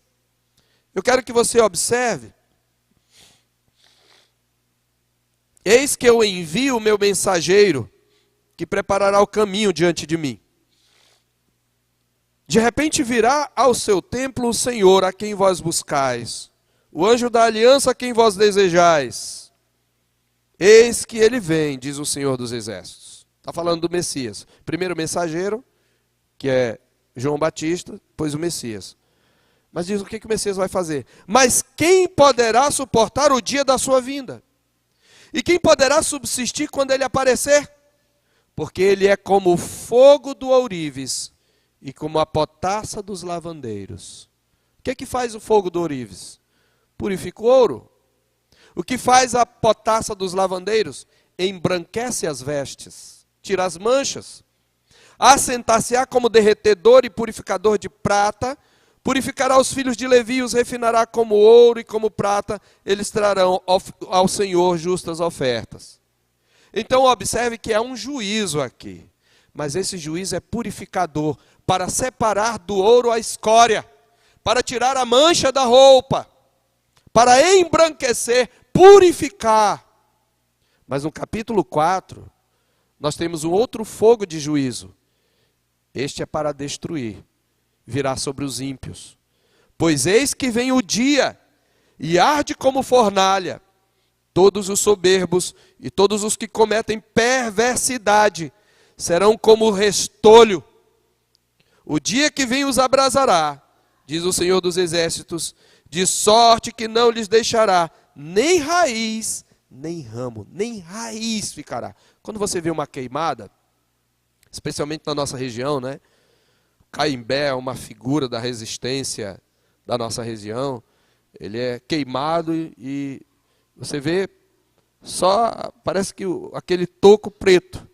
Eu quero que você observe. Eis que eu envio o meu mensageiro, que preparará o caminho diante de mim. De repente virá ao seu templo o Senhor, a quem vós buscais, o anjo da aliança a quem vós desejais. Eis que ele vem, diz o Senhor dos Exércitos. Está falando do Messias. Primeiro o mensageiro, que é João Batista, depois o Messias. Mas diz o que o Messias vai fazer. Mas quem poderá suportar o dia da sua vinda? E quem poderá subsistir quando ele aparecer? Porque ele é como o fogo do ourives e como a potassa dos lavandeiros. O que faz o fogo do ourives? Purifica o ouro. O que faz a potassa dos lavandeiros? Embranquece as vestes, tira as manchas. Assentar-se-á como derretedor e purificador de prata, purificará os filhos de Levi e os refinará como ouro e como prata, eles trarão ao Senhor justas ofertas. Então observe que há um juízo aqui, mas esse juízo é purificador, para separar do ouro a escória, para tirar a mancha da roupa, para embranquecer, purificar. Mas no capítulo 4, nós temos um outro fogo de juízo. Este é para destruir, virá sobre os ímpios. Pois eis que vem o dia, e arde como fornalha. Todos os soberbos e todos os que cometem perversidade serão como restolho. O dia que vem os abrasará, diz o Senhor dos Exércitos, de sorte que não lhes deixará nem raiz, nem ramo, nem raiz ficará. Quando você vê uma queimada, especialmente na nossa região, né? Caimbé é uma figura da resistência da nossa região. Ele é queimado e você vê só, parece que aquele toco preto.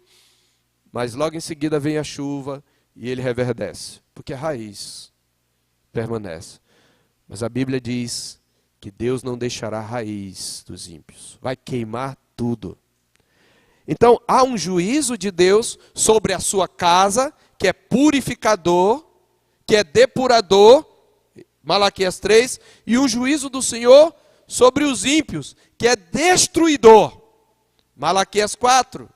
Mas logo em seguida vem a chuva e ele reverdece, porque a raiz permanece. Mas a Bíblia diz que Deus não deixará a raiz dos ímpios. Vai queimar tudo. Então há um juízo de Deus sobre a sua casa, que é purificador, que é depurador, Malaquias 3, e um juízo do Senhor sobre os ímpios, que é destruidor, Malaquias 4.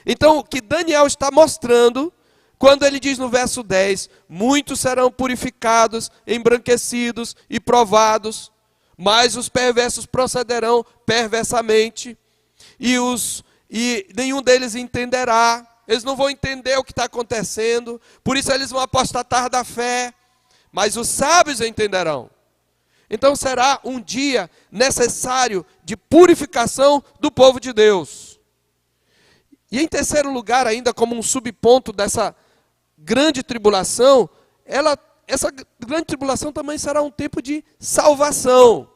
Então o que Daniel está mostrando, quando ele diz no verso 10, muitos serão purificados, embranquecidos e provados, mas os perversos procederão perversamente, e nenhum deles entenderá. Eles não vão entender o que está acontecendo, por isso eles vão apostatar da fé, mas os sábios entenderão. Então será um dia necessário de purificação do povo de Deus. E em terceiro lugar, ainda como um subponto dessa grande tribulação, essa grande tribulação também será um tempo de salvação.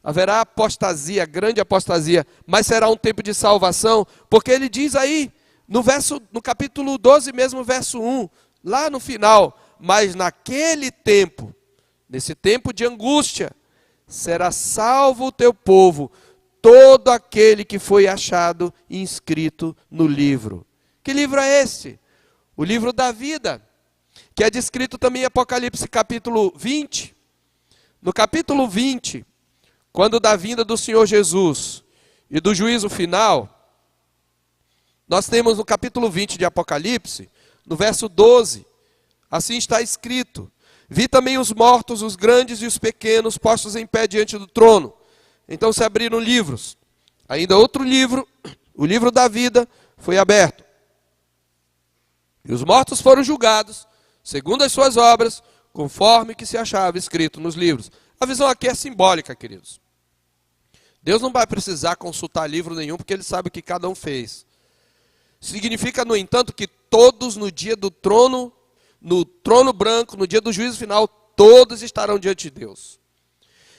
Haverá apostasia, grande apostasia, mas será um tempo de salvação, porque ele diz aí, no capítulo 12 mesmo, verso 1, lá no final, mas naquele tempo, nesse tempo de angústia, será salvo o teu povo, todo aquele que foi achado e inscrito no livro. Que livro é esse? O livro da vida, que é descrito também em Apocalipse capítulo 20, No capítulo 20, quando da vinda do Senhor Jesus e do juízo final, nós temos no capítulo 20 de Apocalipse, no verso 12, assim está escrito: vi também os mortos, os grandes e os pequenos, postos em pé diante do trono. Então se abriram livros. Ainda outro livro, o livro da vida, foi aberto. E os mortos foram julgados, segundo as suas obras, conforme que se achava escrito nos livros. A visão aqui é simbólica, queridos. Deus não vai precisar consultar livro nenhum, porque Ele sabe o que cada um fez. Significa, no entanto, que todos no dia do trono, no trono branco, no dia do juízo final, todos estarão diante de Deus.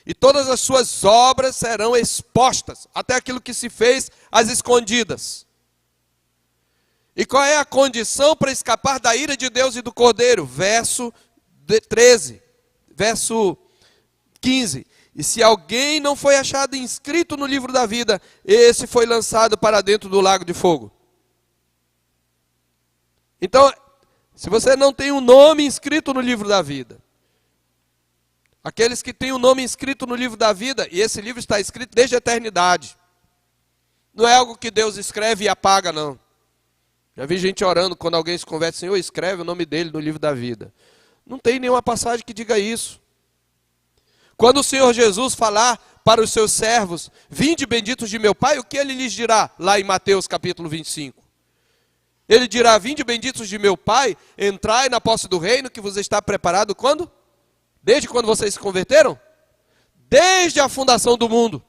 E todas as suas obras serão expostas, até aquilo que se fez às escondidas. E qual é a condição para escapar da ira de Deus e do Cordeiro? Verso 13, verso 15. E se alguém não foi achado inscrito no livro da vida, esse foi lançado para dentro do lago de fogo. Então, se você não tem um nome inscrito no livro da vida, aqueles que têm o nome inscrito no livro da vida, e esse livro está escrito desde a eternidade, não é algo que Deus escreve e apaga, não. Já vi gente orando quando alguém se converte, Senhor, escreve o nome dele no livro da vida. Não tem nenhuma passagem que diga isso. Quando o Senhor Jesus falar para os seus servos, vinde benditos de meu Pai, o que ele lhes dirá? Lá em Mateus capítulo 25. Ele dirá, vinde benditos de meu Pai, entrai na posse do reino que vos está preparado quando? Desde quando vocês se converteram? Desde a fundação do mundo.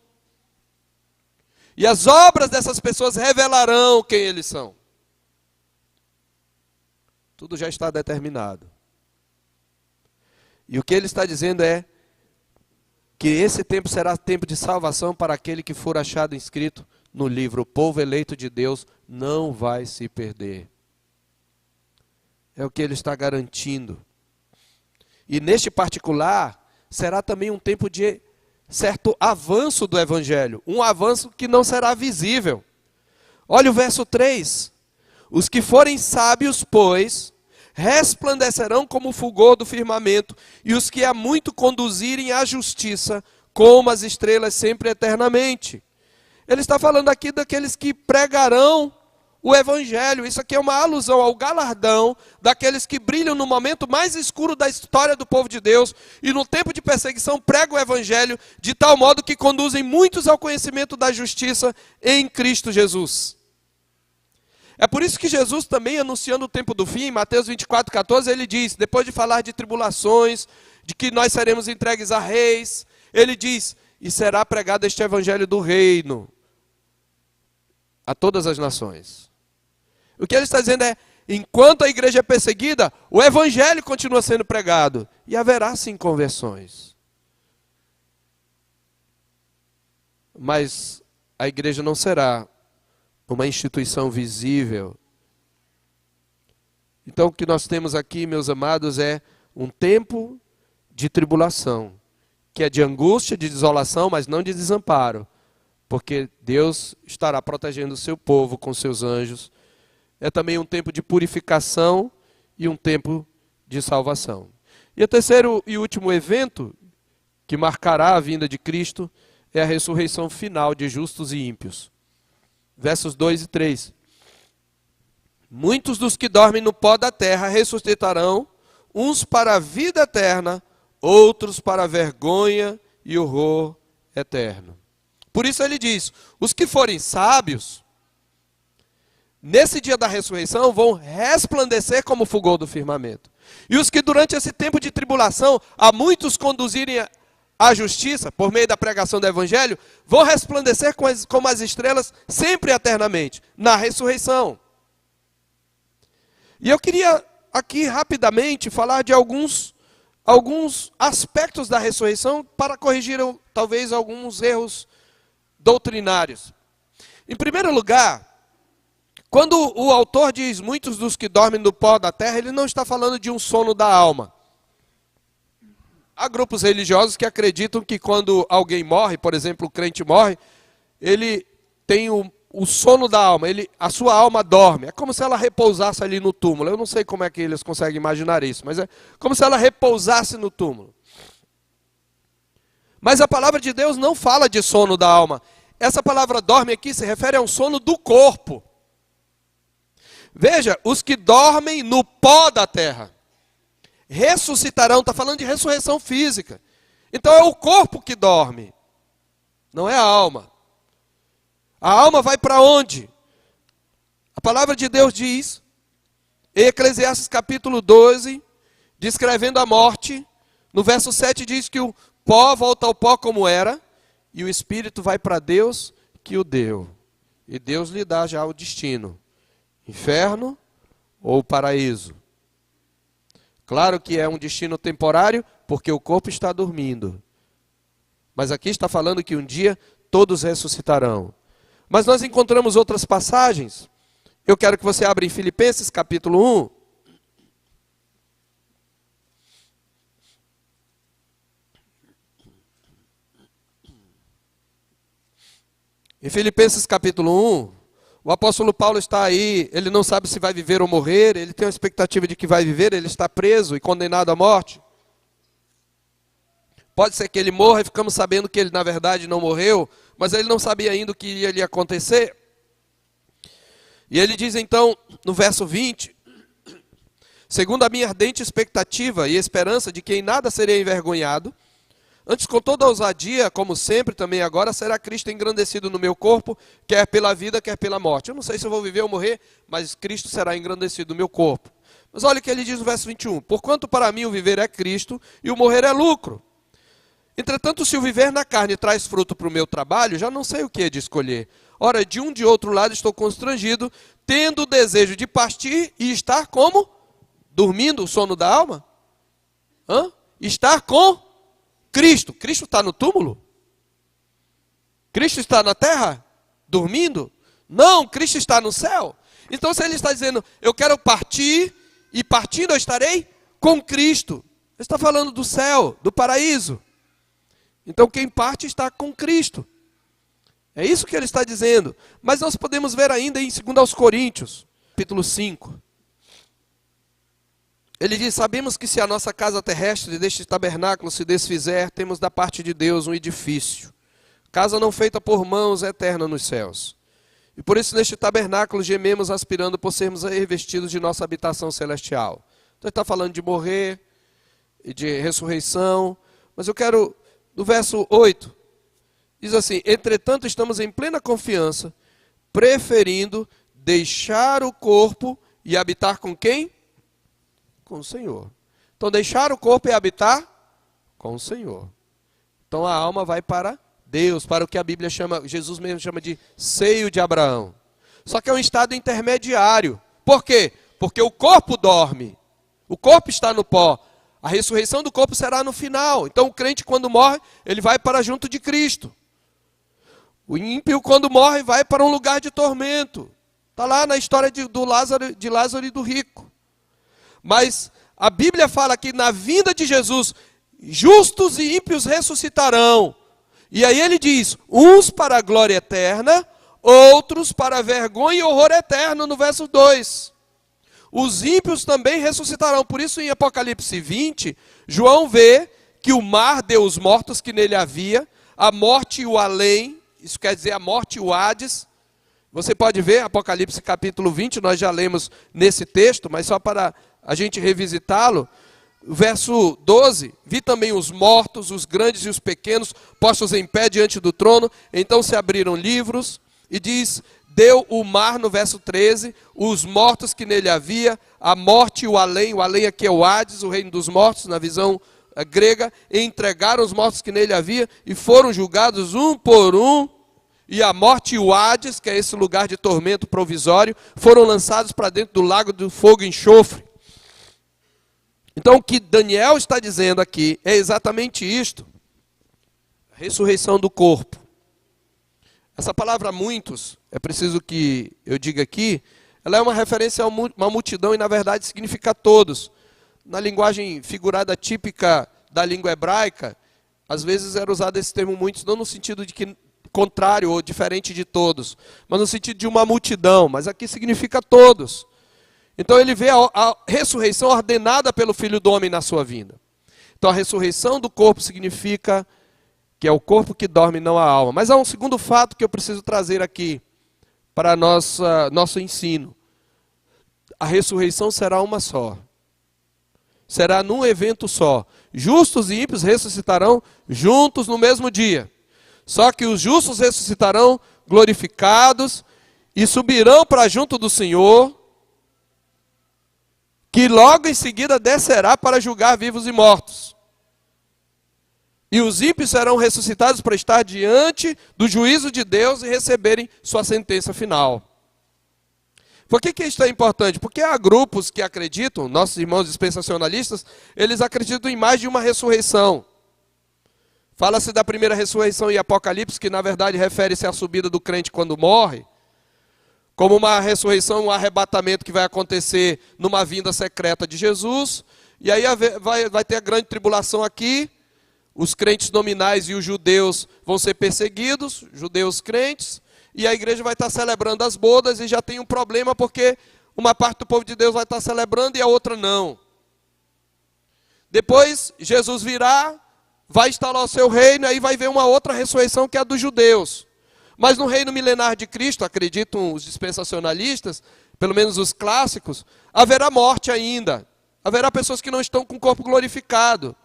E as obras dessas pessoas revelarão quem eles são. Tudo já está determinado. E o que ele está dizendo é que esse tempo será tempo de salvação para aquele que for achado inscrito no livro. O povo eleito de Deus não vai se perder. É o que ele está garantindo. E neste particular, será também um tempo de certo avanço do Evangelho. Um avanço que não será visível. Olha o verso 3. Os que forem sábios, pois, resplandecerão como o fulgor do firmamento, e os que a muito conduzirem à justiça, como as estrelas sempre eternamente. Ele está falando aqui daqueles que pregarão o Evangelho. Isso aqui é uma alusão ao galardão daqueles que brilham no momento mais escuro da história do povo de Deus e no tempo de perseguição pregam o Evangelho de tal modo que conduzem muitos ao conhecimento da justiça em Cristo Jesus. É por isso que Jesus também, anunciando o tempo do fim, em Mateus 24:14, ele diz, depois de falar de tribulações, de que nós seremos entregues a reis, ele diz, e será pregado este Evangelho do reino a todas as nações. O que ele está dizendo é, enquanto a igreja é perseguida, o Evangelho continua sendo pregado, e haverá sim conversões. Mas a igreja não será uma instituição visível. Então o que nós temos aqui, meus amados, é um tempo de tribulação, que é de angústia, de desolação, mas não de desamparo, porque Deus estará protegendo o seu povo com seus anjos. É também um tempo de purificação e um tempo de salvação. E o terceiro e último evento que marcará a vinda de Cristo é a ressurreição final de justos e ímpios. Versos 2 e 3. Muitos dos que dormem no pó da terra ressuscitarão, uns para a vida eterna, outros para a vergonha e horror eterno. Por isso ele diz, os que forem sábios, nesse dia da ressurreição, vão resplandecer como o fulgor do firmamento. E os que durante esse tempo de tribulação, a muitos conduzirem a justiça, por meio da pregação do Evangelho, vão resplandecer como as estrelas, sempre e eternamente, na ressurreição. E eu queria aqui rapidamente falar de alguns aspectos da ressurreição para corrigir talvez alguns erros doutrinários. Em primeiro lugar, quando o autor diz muitos dos que dormem no pó da terra, ele não está falando de um sono da alma. Há grupos religiosos que acreditam que quando alguém morre, por exemplo, o crente morre, ele tem o sono da alma, a sua alma dorme. É como se ela repousasse ali no túmulo. Eu não sei como é que eles conseguem imaginar isso, mas é como se ela repousasse no túmulo. Mas a palavra de Deus não fala de sono da alma. Essa palavra dorme aqui se refere a um sono do corpo. Veja, os que dormem no pó da terra ressuscitarão, está falando de ressurreição física. Então é o corpo que dorme, não é a alma. A alma vai para onde? A palavra de Deus diz, em Eclesiastes capítulo 12, descrevendo a morte, no verso 7 diz que o pó volta ao pó como era, e o espírito vai para Deus que o deu. E Deus lhe dá já o destino, inferno ou paraíso. Claro que é um destino temporário, porque o corpo está dormindo. Mas aqui está falando que um dia todos ressuscitarão. Mas nós encontramos outras passagens. Eu quero que você abra em Filipenses capítulo 1. Em Filipenses capítulo 1, o apóstolo Paulo está aí, ele não sabe se vai viver ou morrer, ele tem a expectativa de que vai viver, ele está preso e condenado à morte. Pode ser que ele morra e ficamos sabendo que ele na verdade não morreu, mas ele não sabia ainda o que iria lhe acontecer. E ele diz então, no verso 20, segundo a minha ardente expectativa e esperança de que em nada serei envergonhado, antes com toda ousadia, como sempre, também agora, será Cristo engrandecido no meu corpo, quer pela vida, quer pela morte. Eu não sei se eu vou viver ou morrer, mas Cristo será engrandecido no meu corpo. Mas olha o que ele diz no verso 21. Porquanto para mim o viver é Cristo e o morrer é lucro. Entretanto, se o viver na carne traz fruto para o meu trabalho, já não sei o que é de escolher. Ora, de um de outro lado estou constrangido, tendo o desejo de partir e estar como? Dormindo o sono da alma? Estar com Cristo. Cristo está no túmulo? Cristo está na terra? Dormindo? Não, Cristo está no céu. Então se ele está dizendo, eu quero partir, e partindo eu estarei com Cristo. Ele está falando do céu, do paraíso. Então quem parte está com Cristo. É isso que ele está dizendo. Mas nós podemos ver ainda em 2 Coríntios, capítulo 5. Ele diz, sabemos que se a nossa casa terrestre deste tabernáculo se desfizer, temos da parte de Deus um edifício. Casa não feita por mãos, eterna nos céus. E por isso neste tabernáculo gememos aspirando por sermos revestidos de nossa habitação celestial. Então ele está falando de morrer e de ressurreição. Mas eu quero, no verso 8, diz assim, entretanto estamos em plena confiança, preferindo deixar o corpo e habitar com quem? Com o Senhor. Então deixar o corpo e habitar com o Senhor. Então a alma vai para Deus, para o que a Bíblia chama, Jesus mesmo chama de seio de Abraão. Só que é um estado intermediário. Por quê? Porque o corpo dorme. O corpo está no pó. A ressurreição do corpo será no final. Então o crente quando morre, ele vai para junto de Cristo. O ímpio quando morre vai para um lugar de tormento. Está lá na história de Lázaro e do rico. Mas a Bíblia fala que na vinda de Jesus, justos e ímpios ressuscitarão. E aí ele diz, uns para a glória eterna, outros para a vergonha e horror eterno, no verso 2. Os ímpios também ressuscitarão. Por isso em Apocalipse 20, João vê que o mar deu os mortos que nele havia, a morte e o além, isso quer dizer a morte e o Hades. Você pode ver, Apocalipse capítulo 20, nós já lemos nesse texto, mas só para a gente revisitá-lo. Verso 12, vi também os mortos, os grandes e os pequenos, postos em pé diante do trono, então se abriram livros, e diz, deu o mar, no verso 13, os mortos que nele havia, a morte e o além aqui é o Hades, o reino dos mortos, na visão grega, e entregaram os mortos que nele havia, e foram julgados um por um, e a morte e o Hades, que é esse lugar de tormento provisório, foram lançados para dentro do lago do fogo e enxofre. Então o que Daniel está dizendo aqui é exatamente isto. A ressurreição do corpo. Essa palavra muitos, é preciso que eu diga aqui, ela é uma referência a uma multidão e na verdade significa todos. Na linguagem figurada típica da língua hebraica, às vezes era usado esse termo muitos, não no sentido de que contrário ou diferente de todos, mas no sentido de uma multidão, mas aqui significa todos. Então ele vê a ressurreição ordenada pelo Filho do Homem na sua vinda. Então a ressurreição do corpo significa que é o corpo que dorme e não a alma. Mas há um segundo fato que eu preciso trazer aqui para nosso ensino. A ressurreição será uma só. Será num evento só. Justos e ímpios ressuscitarão juntos no mesmo dia. Só que os justos ressuscitarão glorificados e subirão para junto do Senhor, que logo em seguida descerá para julgar vivos e mortos. E os ímpios serão ressuscitados para estar diante do juízo de Deus e receberem sua sentença final. Por que isso é importante? Porque há grupos que acreditam, nossos irmãos dispensacionalistas, eles acreditam em mais de uma ressurreição. Fala-se da primeira ressurreição em Apocalipse, que na verdade refere-se à subida do crente quando morre, como uma ressurreição, um arrebatamento que vai acontecer numa vinda secreta de Jesus. E aí vai ter a grande tribulação aqui. Os crentes nominais e os judeus vão ser perseguidos, judeus crentes, e a igreja vai estar celebrando as bodas, e já tem um problema porque uma parte do povo de Deus vai estar celebrando e a outra não. Depois Jesus virá, vai instalar o seu reino, aí vai ver uma outra ressurreição que é a dos judeus. Mas no reino milenar de Cristo, acreditam os dispensacionalistas, pelo menos os clássicos, haverá morte ainda. Haverá pessoas que não estão com o corpo glorificado,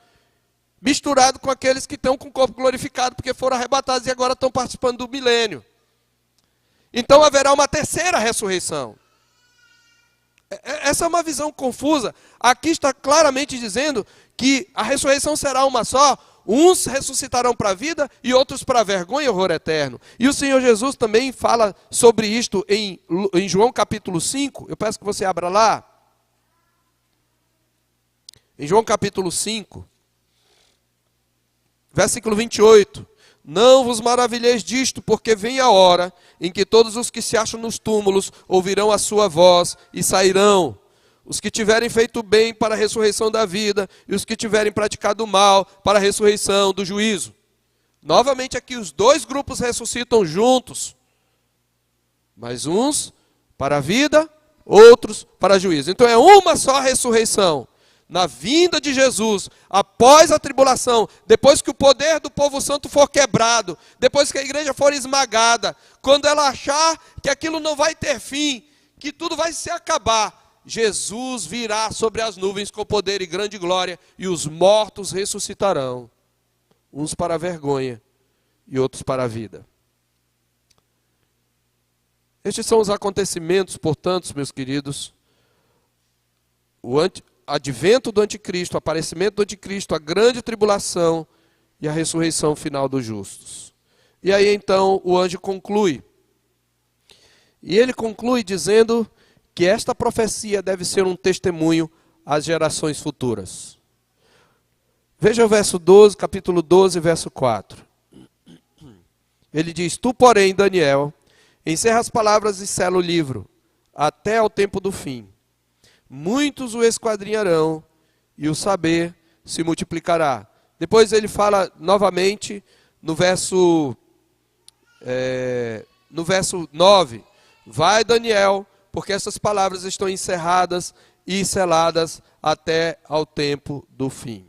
misturado com aqueles que estão com o corpo glorificado, porque foram arrebatados e agora estão participando do milênio. Então haverá uma terceira ressurreição. Essa é uma visão confusa. Aqui está claramente dizendo que a ressurreição será uma só. Uns ressuscitarão para a vida e outros para a vergonha e horror eterno. E o Senhor Jesus também fala sobre isto em João capítulo 5. Eu peço que você abra lá. Em João capítulo 5. Versículo 28, não vos maravilheis disto, porque vem a hora em que todos os que se acham nos túmulos ouvirão a sua voz e sairão. Os que tiverem feito bem para a ressurreição da vida, e os que tiverem praticado mal para a ressurreição do juízo. Novamente aqui os dois grupos ressuscitam juntos, mas uns para a vida, outros para juízo. Então é uma só ressurreição. Na vinda de Jesus, após a tribulação, depois que o poder do povo santo for quebrado, depois que a igreja for esmagada, quando ela achar que aquilo não vai ter fim, que tudo vai se acabar, Jesus virá sobre as nuvens com poder e grande glória, e os mortos ressuscitarão, uns para a vergonha e outros para a vida. Estes são os acontecimentos, portanto, meus queridos, advento do anticristo, o aparecimento do anticristo, a grande tribulação e a ressurreição final dos justos. E aí então o anjo conclui. E ele conclui dizendo que esta profecia deve ser um testemunho às gerações futuras. Veja o verso 12, capítulo 12, verso 4. Ele diz, tu, porém, Daniel, encerra as palavras e sela o livro, até ao tempo do fim. Muitos o esquadrinharão, e o saber se multiplicará. Depois ele fala novamente no verso 9. Vai, Daniel, porque essas palavras estão encerradas e seladas até ao tempo do fim.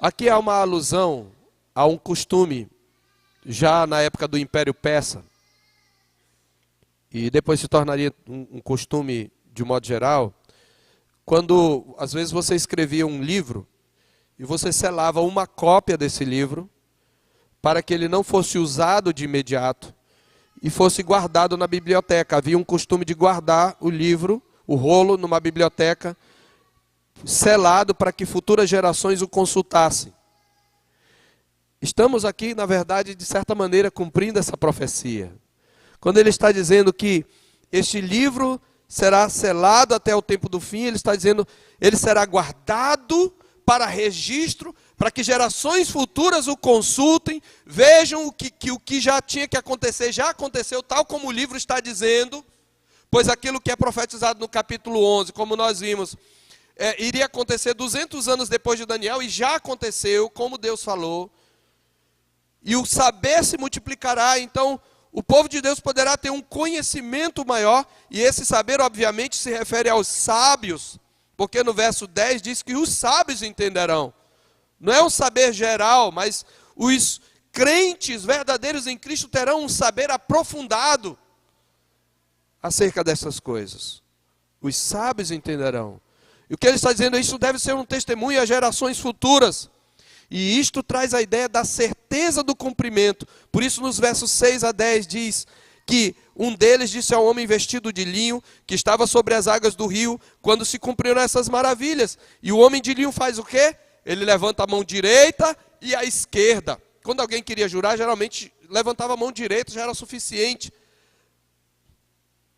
Aqui há uma alusão a um costume, já na época do Império Persa, e depois se tornaria um costume de modo geral, quando às vezes você escrevia um livro e você selava uma cópia desse livro para que ele não fosse usado de imediato e fosse guardado na biblioteca. Havia um costume de guardar o livro, o rolo, numa biblioteca, selado para que futuras gerações o consultassem. Estamos aqui, na verdade, de certa maneira, cumprindo essa profecia. Quando ele está dizendo que este livro será selado até o tempo do fim, ele está dizendo, ele será guardado para registro, para que gerações futuras o consultem, vejam o que já tinha que acontecer, já aconteceu, tal como o livro está dizendo, pois aquilo que é profetizado no capítulo 11, como nós vimos, iria acontecer 200 anos depois de Daniel, e já aconteceu, como Deus falou, e o saber se multiplicará, então o povo de Deus poderá ter um conhecimento maior, e esse saber, obviamente, se refere aos sábios, porque no verso 10 diz que os sábios entenderão. Não é um saber geral, mas Os crentes verdadeiros em Cristo terão um saber aprofundado acerca dessas coisas. Os sábios entenderão. E o que ele está dizendo, isso deve ser um testemunho às gerações futuras. E isto traz a ideia da certeza do cumprimento. Por isso, nos versos 6 a 10 diz que um deles disse ao homem vestido de linho, que estava sobre as águas do rio, quando se cumpriram essas maravilhas. E o homem de linho faz o quê? Ele levanta a mão direita e a esquerda. Quando alguém queria jurar, geralmente levantava a mão direita, já era suficiente.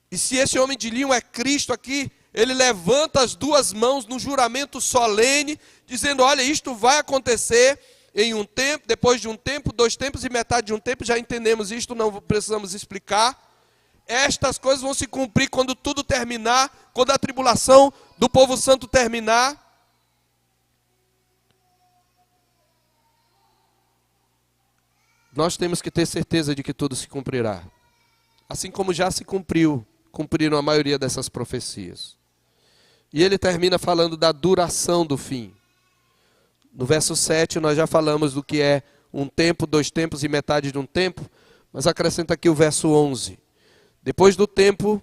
E se esse homem de linho é Cristo aqui, ele levanta as duas mãos no juramento solene, dizendo, olha, isto vai acontecer em um tempo, depois de um tempo, 2 tempos e metade de um tempo, já entendemos isto, não precisamos explicar. Estas coisas vão se cumprir quando tudo terminar, quando a tribulação do povo santo terminar. Nós temos que ter certeza de que tudo se cumprirá. Assim como já se cumpriram a maioria dessas profecias. E ele termina falando da duração do fim. No verso 7 nós já falamos do que é um tempo, 2 tempos e metade de um tempo, mas acrescenta aqui o verso 11. Depois do tempo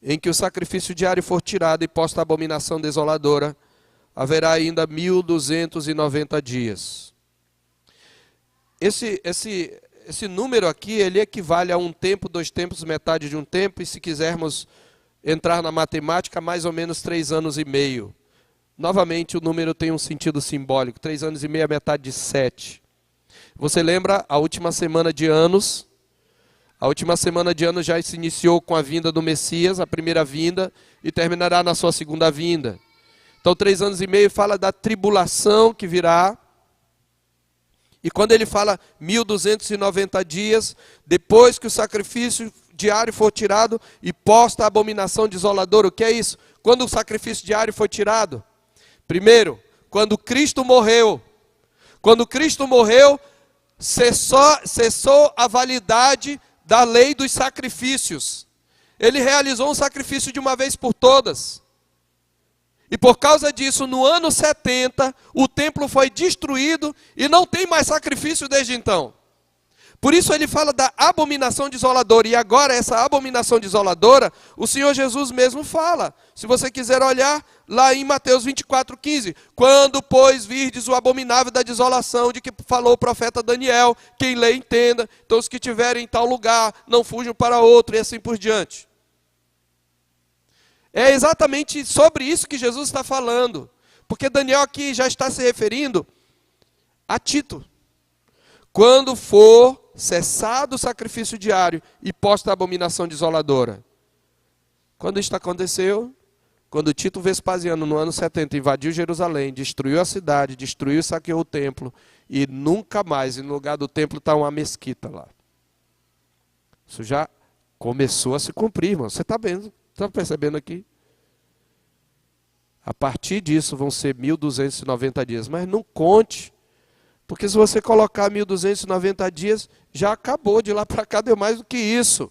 em que o sacrifício diário for tirado e posta a abominação desoladora, haverá ainda 1290 dias. Esse número aqui, ele equivale a um tempo, 2 tempos, metade de um tempo, e se quisermos entrar na matemática, mais ou menos 3 anos e meio. Novamente, o número tem um sentido simbólico. 3 anos e meio é metade de 7. Você lembra a última semana de anos? A última semana de anos já se iniciou com a vinda do Messias, a primeira vinda, e terminará na sua segunda vinda. Então, 3 anos e meio fala da tribulação que virá. E quando ele fala 1290 dias, depois que o sacrifício diário for tirado e posta a abominação desoladora, o que é isso? Quando o sacrifício diário foi tirado? Primeiro, quando Cristo morreu. Quando Cristo morreu, cessou a validade da lei dos sacrifícios. Ele realizou um sacrifício de uma vez por todas. E por causa disso, no ano 70, o templo foi destruído e não tem mais sacrifício desde então. Por isso ele fala da abominação desoladora. E agora essa abominação desoladora, o Senhor Jesus mesmo fala. Se você quiser olhar lá em Mateus 24:15. Quando, pois, virdes o abominável da desolação, de que falou o profeta Daniel, quem lê entenda. Então os que estiverem em tal lugar, não fujam para outro, e assim por diante. É exatamente sobre isso que Jesus está falando. Porque Daniel aqui já está se referindo a Tito. Quando for cessado o sacrifício diário e posta a abominação desoladora. Quando isto aconteceu? Quando Tito Vespasiano, no ano 70, invadiu Jerusalém, destruiu a cidade, destruiu e saqueou o templo, e nunca mais, e no lugar do templo está uma mesquita lá. Isso já começou a se cumprir, irmão. Você está vendo? Está percebendo aqui? A partir disso vão ser 1290 dias. Mas não conte. Porque se você colocar 1290 dias, já acabou. De lá para cá deu mais do que isso.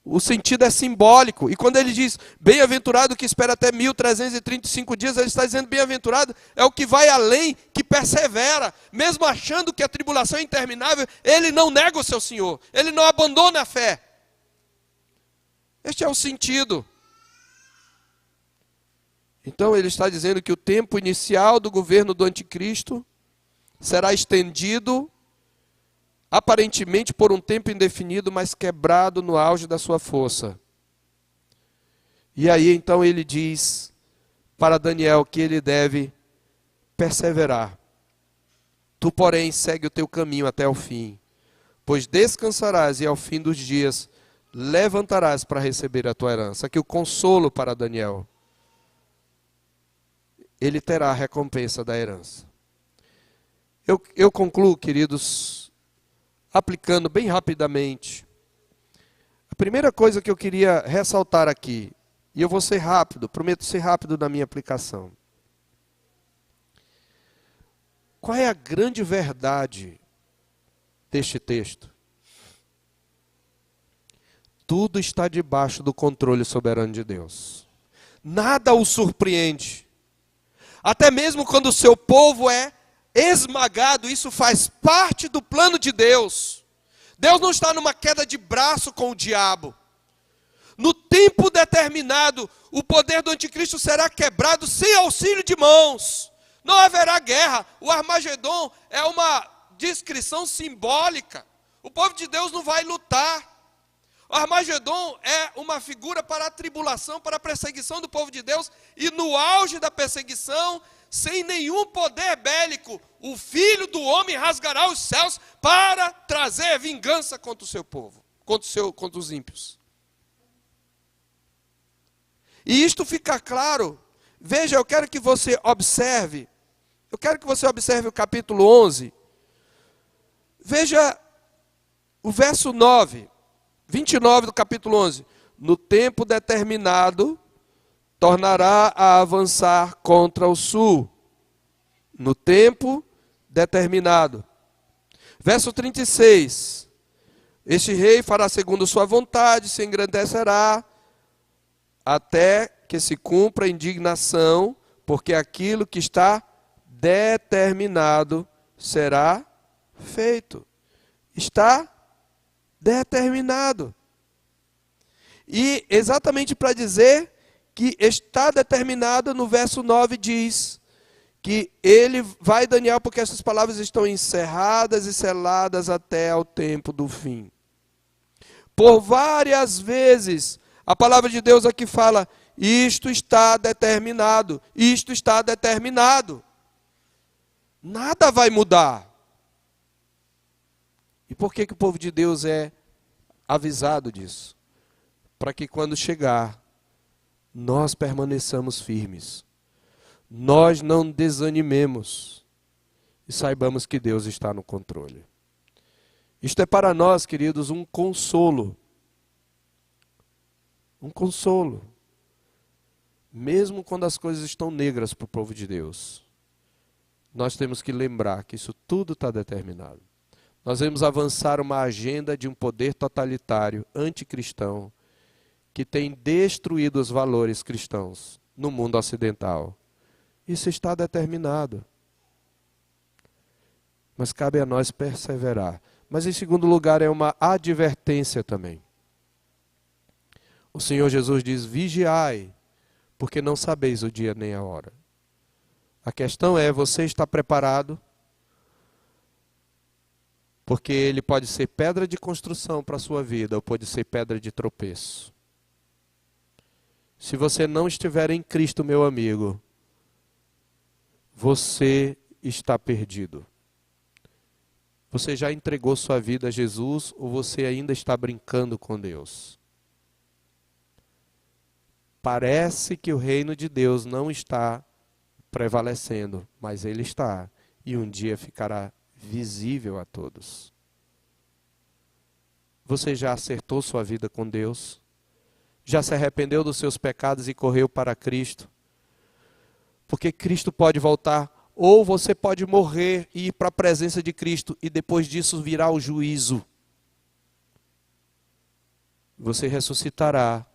O sentido é simbólico. E quando ele diz, bem-aventurado que espera até 1335 dias, ele está dizendo, bem-aventurado é o que vai além, que persevera. Mesmo achando que a tribulação é interminável, ele não nega o seu Senhor. Ele não abandona a fé. Este é o sentido. Então ele está dizendo que o tempo inicial do governo do anticristo será estendido, aparentemente por um tempo indefinido, mas quebrado no auge da sua força. E aí então ele diz para Daniel que ele deve perseverar. Tu, porém, segue o teu caminho até o fim, pois descansarás e ao fim dos dias levantarás para receber a tua herança. Aqui o consolo para Daniel. Ele terá a recompensa da herança. Eu concluo, queridos, aplicando bem rapidamente. A primeira coisa que eu queria ressaltar aqui, e eu vou ser rápido, prometo ser rápido na minha aplicação. Qual é a grande verdade deste texto? Tudo está debaixo do controle soberano de Deus. Nada o surpreende. Até mesmo quando o seu povo é esmagado, isso faz parte do plano de Deus. Deus não está numa queda de braço com o diabo. No tempo determinado, o poder do anticristo será quebrado sem auxílio de mãos. Não haverá guerra. O Armagedon é uma descrição simbólica. O povo de Deus não vai lutar. O Armagedon é uma figura para a tribulação, para a perseguição do povo de Deus. E no auge da perseguição, sem nenhum poder bélico, o Filho do Homem rasgará os céus para trazer vingança contra o seu povo, contra os ímpios. E isto fica claro. Veja, eu quero que você observe o capítulo 11. Veja o verso 9, 29 do capítulo 11. No tempo determinado, tornará a avançar contra o sul. No tempo determinado. Verso 36. Este rei fará segundo sua vontade, se engrandecerá, até que se cumpra a indignação, porque aquilo que está determinado será feito. Está determinado. E exatamente para dizer que está determinado, no verso 9 diz que ele vai, Daniel, porque essas palavras estão encerradas e seladas até ao tempo do fim. Por várias vezes, a palavra de Deus aqui fala, isto está determinado, isto está determinado. Nada vai mudar. E por que o povo de Deus é avisado disso? Para que quando chegar, nós permaneçamos firmes. Nós não desanimemos. E saibamos que Deus está no controle. Isto é para nós, queridos, um consolo. Um consolo. Mesmo quando as coisas estão negras para o povo de Deus, nós temos que lembrar que isso tudo está determinado. Nós vamos avançar uma agenda de um poder totalitário, anticristão, que tem destruído os valores cristãos no mundo ocidental. Isso está determinado. Mas cabe a nós perseverar. Mas em segundo lugar é uma advertência também. O Senhor Jesus diz, vigiai, porque não sabeis o dia nem a hora. A questão é, você está preparado? Porque ele pode ser pedra de construção para a sua vida, ou pode ser pedra de tropeço. Se você não estiver em Cristo, meu amigo, você está perdido. Você já entregou sua vida a Jesus, ou você ainda está brincando com Deus? Parece que o reino de Deus não está prevalecendo, mas ele está, e um dia ficará visível a todos. Você já acertou sua vida com Deus? Já se arrependeu dos seus pecados e correu para Cristo? Porque Cristo pode voltar, ou você pode morrer e ir para a presença de Cristo, e depois disso virá o juízo. Você ressuscitará.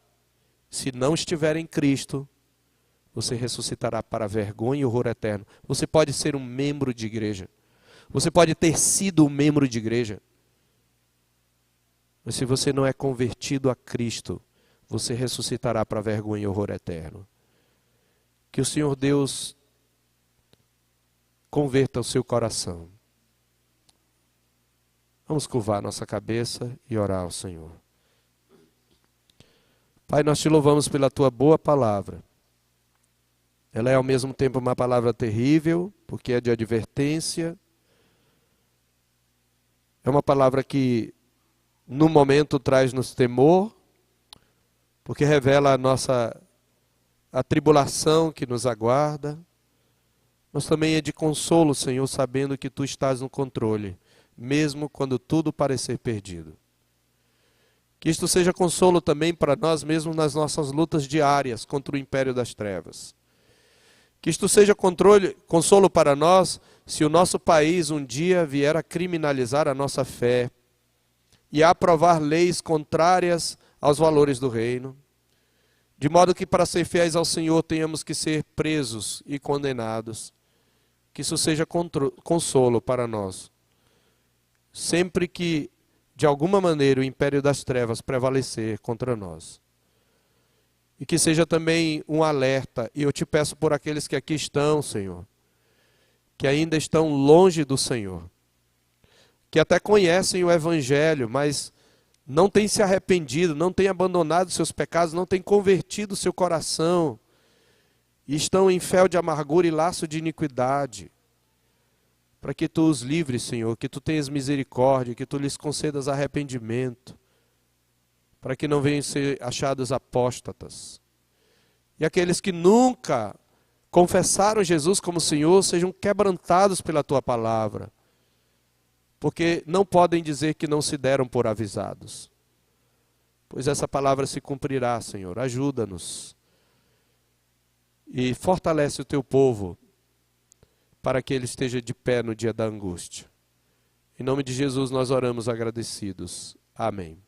Se não estiver em Cristo, você ressuscitará para vergonha e horror eterno. Você pode ser um membro de igreja. Você pode ter sido um membro de igreja. Mas se você não é convertido a Cristo, você ressuscitará para vergonha e horror eterno. Que o Senhor Deus converta o seu coração. Vamos curvar nossa cabeça e orar ao Senhor. Pai, nós te louvamos pela tua boa palavra. Ela é ao mesmo tempo uma palavra terrível, porque é de advertência. É uma palavra que no momento traz-nos temor, porque revela a tribulação que nos aguarda. Mas também é de consolo, Senhor, sabendo que tu estás no controle, mesmo quando tudo parecer perdido. Que isto seja consolo também para nós mesmos nas nossas lutas diárias contra o império das trevas. Que isto seja consolo para nós se o nosso país um dia vier a criminalizar a nossa fé e a aprovar leis contrárias aos valores do reino, de modo que para ser fiéis ao Senhor tenhamos que ser presos e condenados. Que isso seja consolo para nós. Sempre que, de alguma maneira, o império das trevas prevalecer contra nós. E que seja também um alerta, e eu te peço por aqueles que aqui estão, Senhor, que ainda estão longe do Senhor, que até conhecem o Evangelho, mas não têm se arrependido, não têm abandonado seus pecados, não têm convertido seu coração, e estão em fel de amargura e laço de iniquidade, para que tu os livres, Senhor, que tu tenhas misericórdia, que tu lhes concedas arrependimento, para que não venham ser achados apóstatas. E aqueles que nunca confessaram Jesus como Senhor, sejam quebrantados pela tua palavra, porque não podem dizer que não se deram por avisados. Pois essa palavra se cumprirá, Senhor. Ajuda-nos. E fortalece o teu povo, para que ele esteja de pé no dia da angústia. Em nome de Jesus nós oramos agradecidos. Amém.